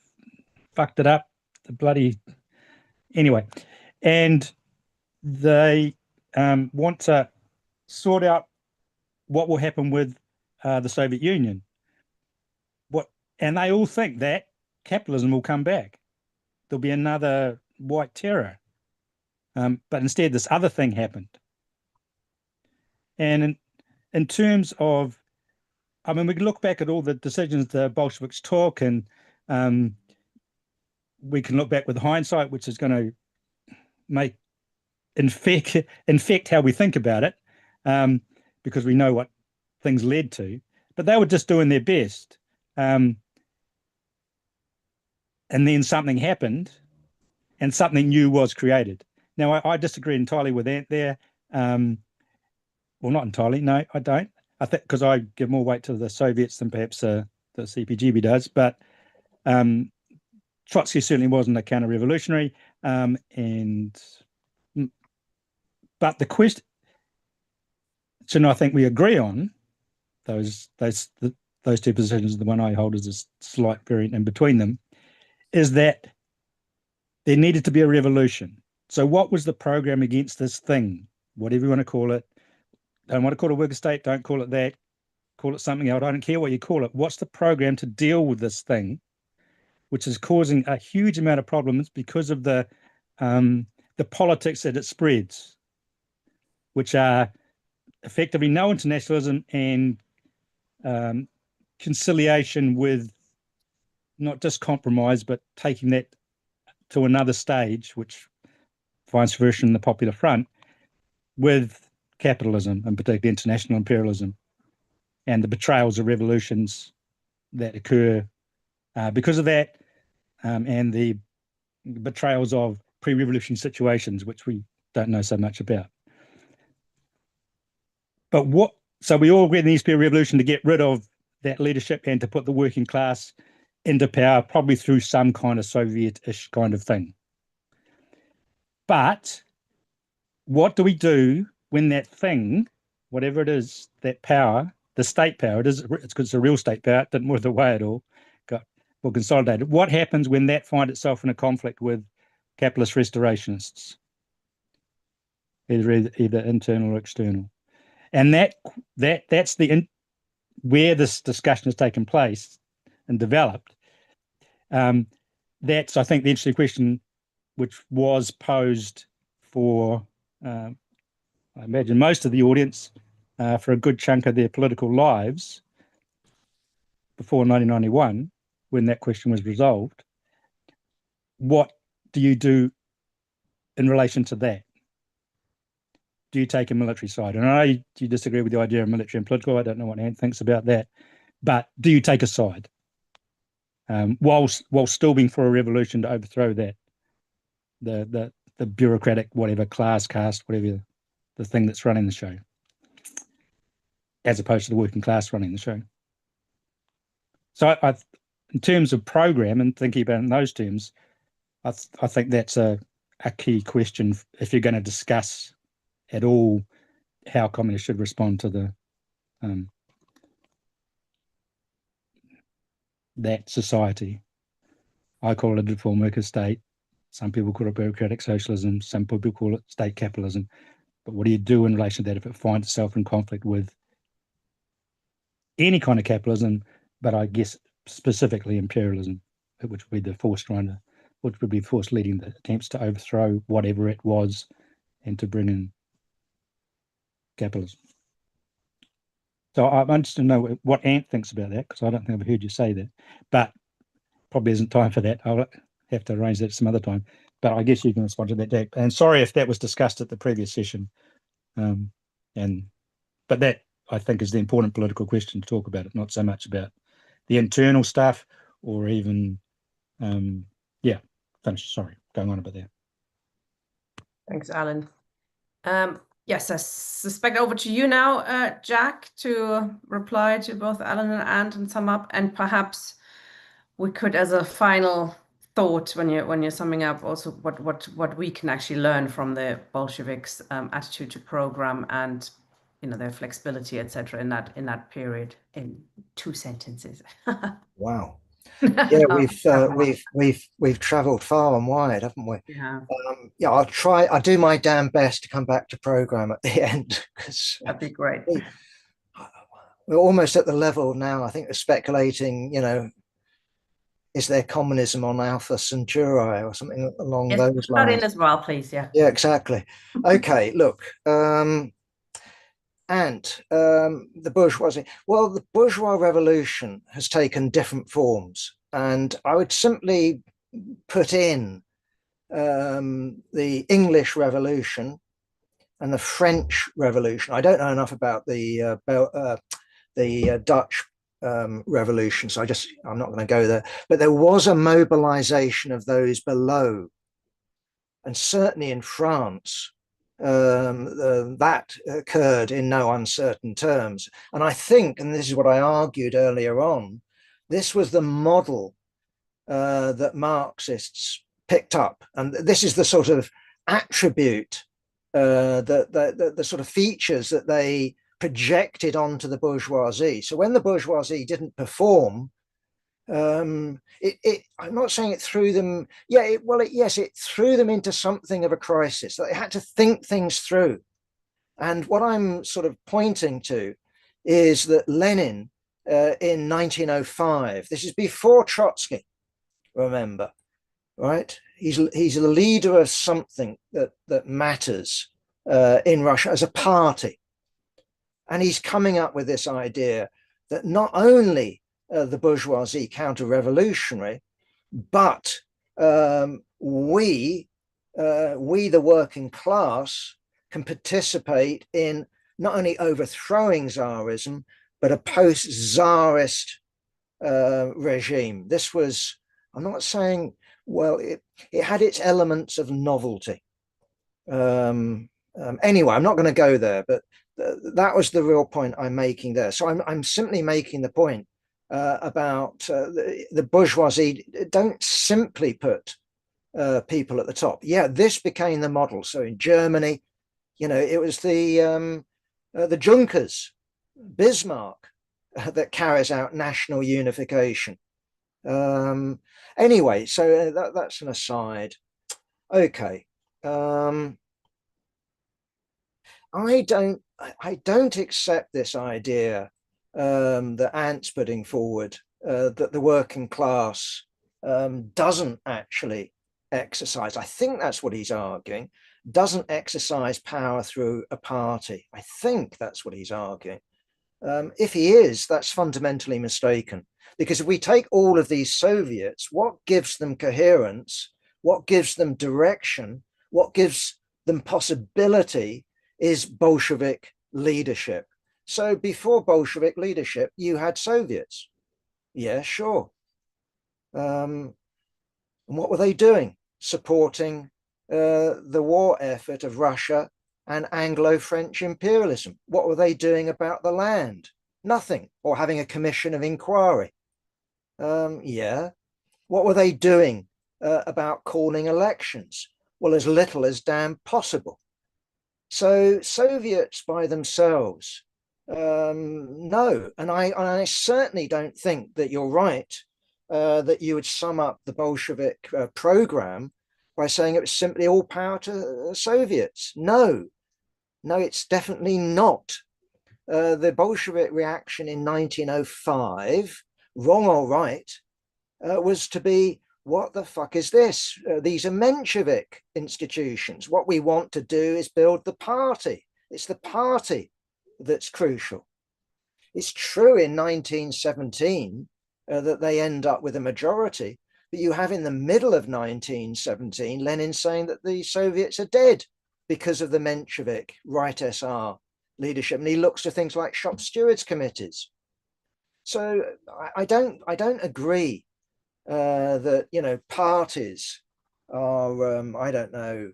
fucked it up. The bloody anyway, and they want to sort out what will happen with the Soviet Union. And they all think that capitalism will come back. There'll be another white terror. But instead, this other thing happened. And in terms of, I mean, we can look back at all the decisions the Bolsheviks took, and we can look back with hindsight, which is going to infect how we think about it, because we know what things led to. But they were just doing their best. And then something happened and something new was created. Now, I disagree entirely with Ant there. Well, not entirely. No, I don't. I think because I give more weight to the Soviets than perhaps the CPGB does. But Trotsky certainly wasn't a counter-revolutionary. But the question I think we agree on, those two positions, the one I hold is a slight variant in between them, is that there needed to be a revolution. So what was the program against this thing? Whatever you want to call it. Don't want to call it a worker state, don't call it that. Call it something else. I don't care what you call it. What's the program to deal with this thing, which is causing a huge amount of problems because of the politics that it spreads, which are effectively no internationalism and conciliation with not just compromise, but taking that to another stage, which finds fruition in the Popular Front, with capitalism and particularly international imperialism and the betrayals of revolutions that occur because of that, and the betrayals of pre-revolution situations, which we don't know so much about. But so we all agree there needs to be a revolution to get rid of that leadership and to put the working class into power, probably through some kind of Soviet-ish kind of thing. But what do we do when that thing, whatever it is, that power, the state power, it's because it's a real state power, it didn't move away at all, got more consolidated. What happens when that finds itself in a conflict with capitalist restorationists, either internal or external? And that's where this discussion has taken place and developed. That's, I think, the interesting question which was posed for, I imagine, most of the audience for a good chunk of their political lives before 1991, when that question was resolved. What do you do in relation to that? Do you take a military side? And I know you disagree with the idea of military and political. I don't know what Ant thinks about that. But do you take a side? While still being for a revolution to overthrow that, the bureaucratic, whatever, class, caste, whatever, the thing that's running the show, as opposed to the working class running the show. So I in terms of program and thinking about it in those terms, I think that's a key question if you're going to discuss at all how communists should respond to the that society. I call it a deformed worker state. Some people call it bureaucratic socialism. Some people call it state capitalism. But what do you do in relation to that if it finds itself in conflict with any kind of capitalism, but I guess specifically imperialism, which would be the force leading the attempts to overthrow whatever it was and to bring in capitalism. So I'm interested to know what Ant thinks about that, because I don't think I've heard you say that, but probably isn't time for that. I'll have to arrange that some other time. but I guess you can respond to that, Jack. And sorry if that was discussed at the previous session. But that, I think, is the important political question to talk about. It, not so much about the internal stuff or even, finish. Sorry, going on about that. Thanks, Alan. Yes, I suspect over to you now, Jack, to reply to both Alan and Ant and sum up. And perhaps we could, as a final thought, when you're summing up, also what we can actually learn from the Bolsheviks' attitude to program and their flexibility, etc. in that period, in 2 sentences. Wow. Yeah, we've travelled far and wide, haven't we? Yeah. I'll try. I'll do my damn best to come back to program at the end, because That'd be great. we're almost at the level now, I think, of speculating, is there communism on Alpha Centauri or something along those Put that lines? in as well, please. Yeah. Yeah, exactly. Okay, look, the bourgeoisie. Well, the bourgeois revolution has taken different forms, and I would simply put in the English Revolution and the French Revolution. I don't know enough about the Dutch revolution, so I'm not going to go there. But there was a mobilization of those below, and certainly in France, that occurred in no uncertain terms. And I think, and this is what I argued earlier on, this was the model that Marxists picked up, and this is the sort of attribute, the sort of features that they projected onto the bourgeoisie. So when the bourgeoisie didn't perform, I'm not saying it threw them. It threw them into something of a crisis. They had to think things through. And what I'm sort of pointing to is that Lenin, in 1905, this is before Trotsky, remember, right? He's a leader of something that matters in Russia as a party. And he's coming up with this idea that not only the bourgeoisie counter-revolutionary, but we, the working class, can participate in not only overthrowing Tsarism, but a post-Tsarist regime. This was, I'm not saying, well, it had its elements of novelty. Anyway, I'm not going to go there, but that was the real point I'm making there. So I'm simply making the point about the bourgeoisie don't simply put people at the top. Yeah, this became the model. So in Germany, it was the Junkers, Bismarck, that carries out national unification. Anyway, so that's an aside. Okay. I don't accept this idea that Ant's putting forward, that the working class doesn't actually exercise. I think that's what he's arguing. Doesn't exercise power through a party. I think that's what he's arguing. If he is, that's fundamentally mistaken. Because if we take all of these Soviets, what gives them coherence, what gives them direction, what gives them possibility is Bolshevik leadership. So before Bolshevik leadership, you had Soviets. Yeah, sure. And what were they doing? Supporting the war effort of Russia and Anglo-French imperialism. What were they doing about the land? Nothing. Or having a commission of inquiry. Yeah. What were they doing about calling elections? Well, as little as damn possible. So Soviets by themselves, no. And I certainly don't think that you're right, that you would sum up the Bolshevik program by saying it was simply all power to Soviets. No, it's definitely not. The Bolshevik reaction in 1905, wrong or right, was to be, what the fuck is this? These are Menshevik institutions. What we want to do is build the party. It's the party that's crucial. It's true in 1917 that they end up with a majority, But you have in the middle of 1917, Lenin saying that the Soviets are dead because of the Menshevik Right SR leadership. And he looks to things like shop stewards committees. So I don't agree that, you know, parties are, I don't know,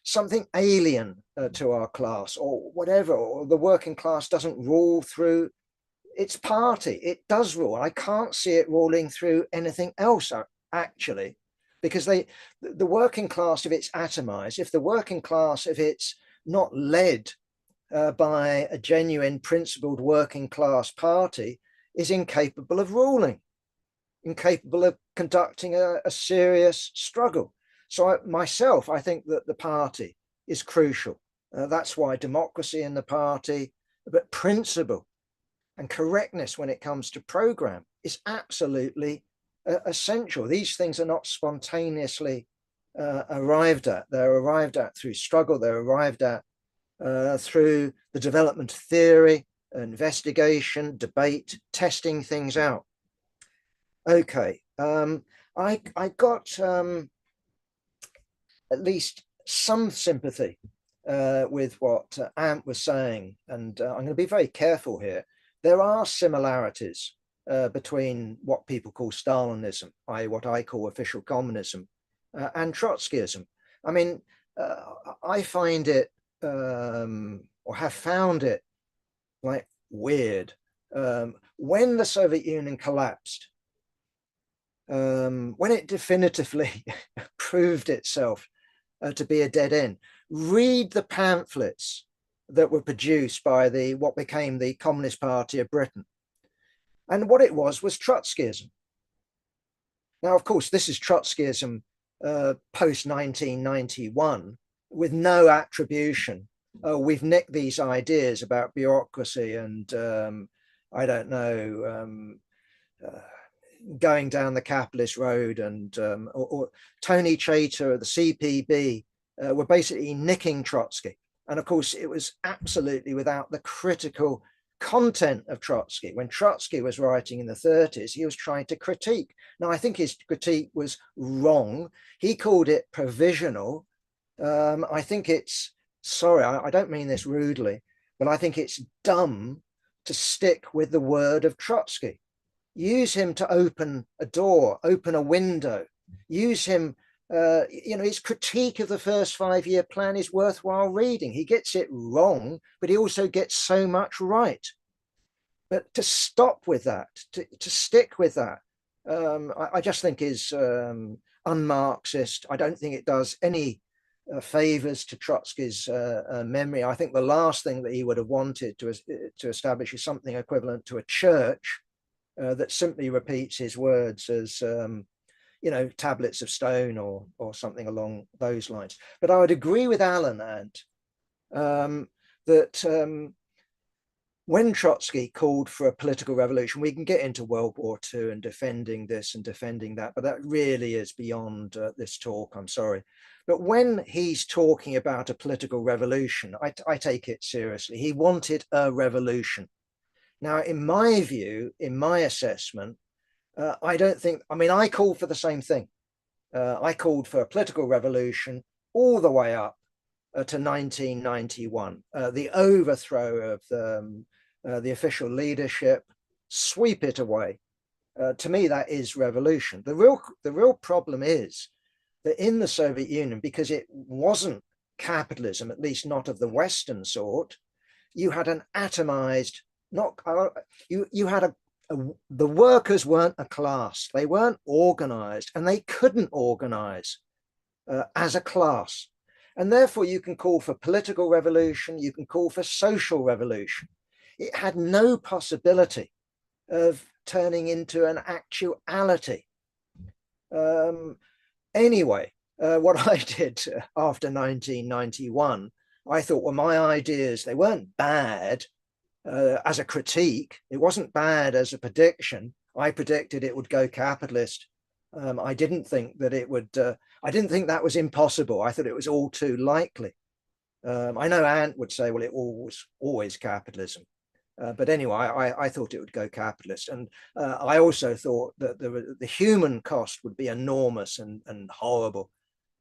something alien to our class or whatever, or the working class doesn't rule through its party. It does rule. I can't see it ruling through anything else, actually, because the working class, if it's atomized, if the working class, if it's not led by a genuine principled working class party, is incapable of ruling, incapable of conducting a serious struggle. So I think that the party is crucial. That's why democracy in the party, but principle and correctness when it comes to program is absolutely essential. These things are not spontaneously arrived at. They're arrived at through struggle. They're arrived at through the development of theory, investigation, debate, testing things out. Okay, I got at least some sympathy with what Ant was saying, and I'm going to be very careful here. There are similarities between what people call Stalinism, i.e. what I call official communism, and Trotskyism. I mean, I find it, or have found it, like weird. When the Soviet Union collapsed, when it definitively proved itself to be a dead end, read the pamphlets that were produced by what became the Communist Party of Britain. And what it was Trotskyism. Now, of course, this is Trotskyism post 1991 with no attribution. We've nicked these ideas about bureaucracy and, I don't know, going down the capitalist road, and or Tony Chater of the CPB were basically nicking Trotsky. And of course, it was absolutely without the critical content of Trotsky. When Trotsky was writing in the 30s, he was trying to critique. Now, I think his critique was wrong. He called it provisional. I think it's, sorry, I don't mean this rudely, but I think it's dumb to stick with the word of Trotsky. Use him to open a door, open a window, use him, you know, his critique of the first 5-year plan is worthwhile reading. He gets it wrong, but he also gets so much right. But to stop with that, to stick with that, I just think is un-Marxist. I don't think it does any favors to Trotsky's memory. I think the last thing that he would have wanted to establish is something equivalent to a church that simply repeats his words as, you know, tablets of stone or something along those lines. But I would agree with Alan that when Trotsky called for a political revolution, we can get into World War II and defending this and defending that, but that really is beyond this talk, I'm sorry. But when he's talking about a political revolution, I take it seriously. He wanted a revolution. Now, in my view, in my assessment, I don't think, I mean, I called for the same thing. I called for a political revolution all the way up to 1991, the overthrow of the official leadership, sweep it away. To me, that is revolution. The real problem is that in the Soviet Union, because it wasn't capitalism, at least not of the Western sort, you had an atomized, you had the workers weren't a class. They weren't organized, and they couldn't organize as a class. And therefore you can call for political revolution, you can call for social revolution. It had no possibility of turning into an actuality. Anyway, what I did after 1991, I thought, well, my ideas, they weren't bad as a critique. It wasn't bad as a prediction. I predicted it would go capitalist. I didn't think that it would, I didn't think that was impossible. I thought it was all too likely. I know Ant would say, well, it was always capitalism. But anyway, I thought it would go capitalist. And I also thought that the human cost would be enormous and horrible.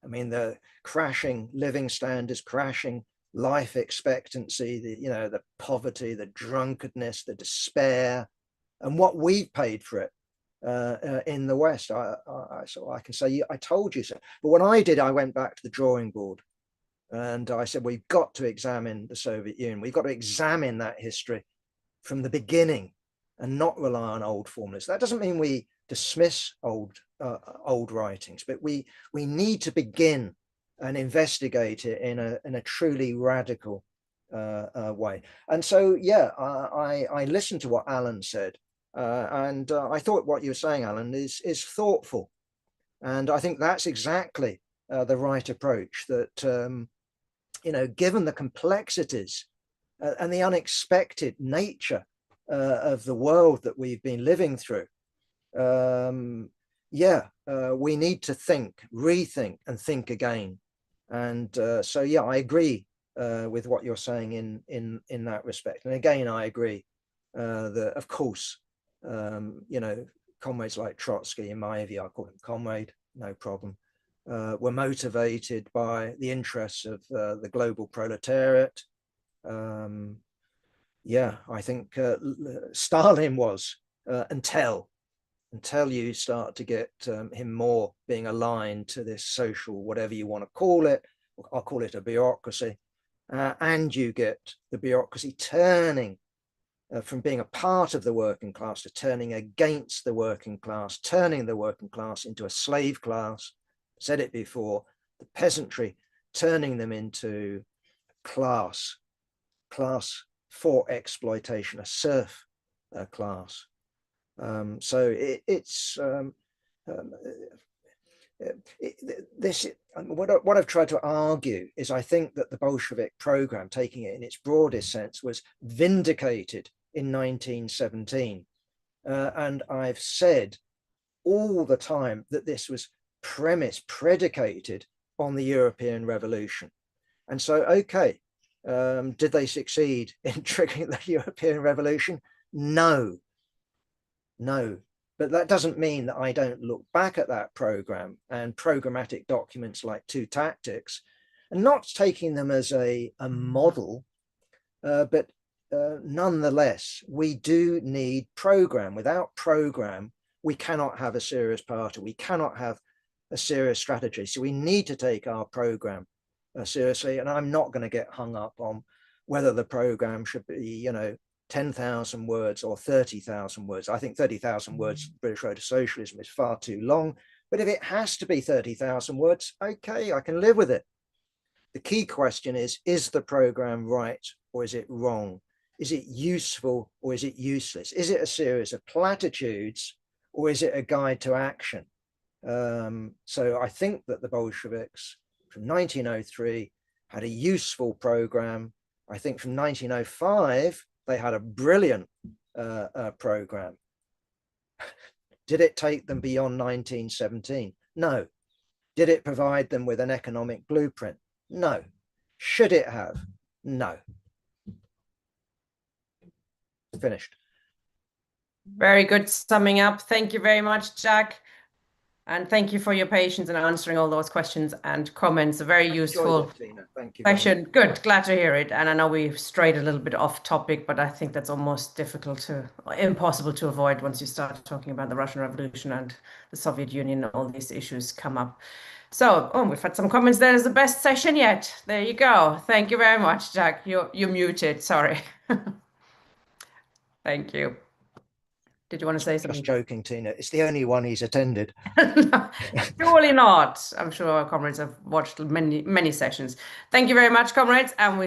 I mean, the crashing living standards, crashing life expectancy, the poverty, the drunkenness, the despair, and what we've paid for it in the West. So I can say, I told you so. But what I did, I went back to the drawing board and I said, we've got to examine the Soviet Union. We've got to examine that history from the beginning and not rely on old formulas. That doesn't mean we dismiss old writings, but we need to begin and investigate it in a truly radical way. And so, yeah, I listened to what Alan said, and I thought what you were saying, Alan, is thoughtful, and I think that's exactly the right approach. That given the complexities and the unexpected nature of the world that we've been living through, we need to think, rethink, and think again. And so, yeah, I agree with what you're saying in that respect. And again, I agree that, of course, comrades like Trotsky, in my view, I call him comrade, no problem, were motivated by the interests of the global proletariat. I think Stalin was until you start to get him more being aligned to this social, whatever you want to call it, I'll call it a bureaucracy, and you get the bureaucracy turning from being a part of the working class to turning against the working class, turning the working class into a slave class. Said it before, the peasantry turning them into class for exploitation, a serf class. So what I've tried to argue is I think that the Bolshevik program, taking it in its broadest sense, was vindicated in 1917. And I've said all the time that this was predicated on the European Revolution. And so, okay, did they succeed in triggering the European Revolution? No. But that doesn't mean that I don't look back at that program and programmatic documents like Two Tactics, and not taking them as a model, but nonetheless, we do need program. Without program, we cannot have a serious party. We cannot have a serious strategy. So we need to take our program seriously. And I'm not going to get hung up on whether the program should be, 10,000 words or 30,000 words. I think 30,000 words, British Road to Socialism, is far too long. But if it has to be 30,000 words, okay, I can live with it. The key question is the program right or is it wrong? Is it useful or is it useless? Is it a series of platitudes or is it a guide to action? So I think that the Bolsheviks from 1903 had a useful program. I think from 1905, they had a brilliant program. Did it take them beyond 1917? No. Did it provide them with an economic blueprint? No. Should it have? No. Finished. Very good summing up. Thank you very much, Jack. And thank you for your patience in answering all those questions and comments. A very useful session. Good, glad to hear it. And I know we've strayed a little bit off topic, but I think that's almost impossible to avoid once you start talking about the Russian Revolution and the Soviet Union. All these issues come up. So, we've had some comments. That is the best session yet. There you go. Thank you very much, Jack. You're muted. Sorry. Thank you. Did you want to say something? Just joking, Tina. It's the only one he's attended. No, surely not. I'm sure our comrades have watched many, many sessions. Thank you very much, comrades, and we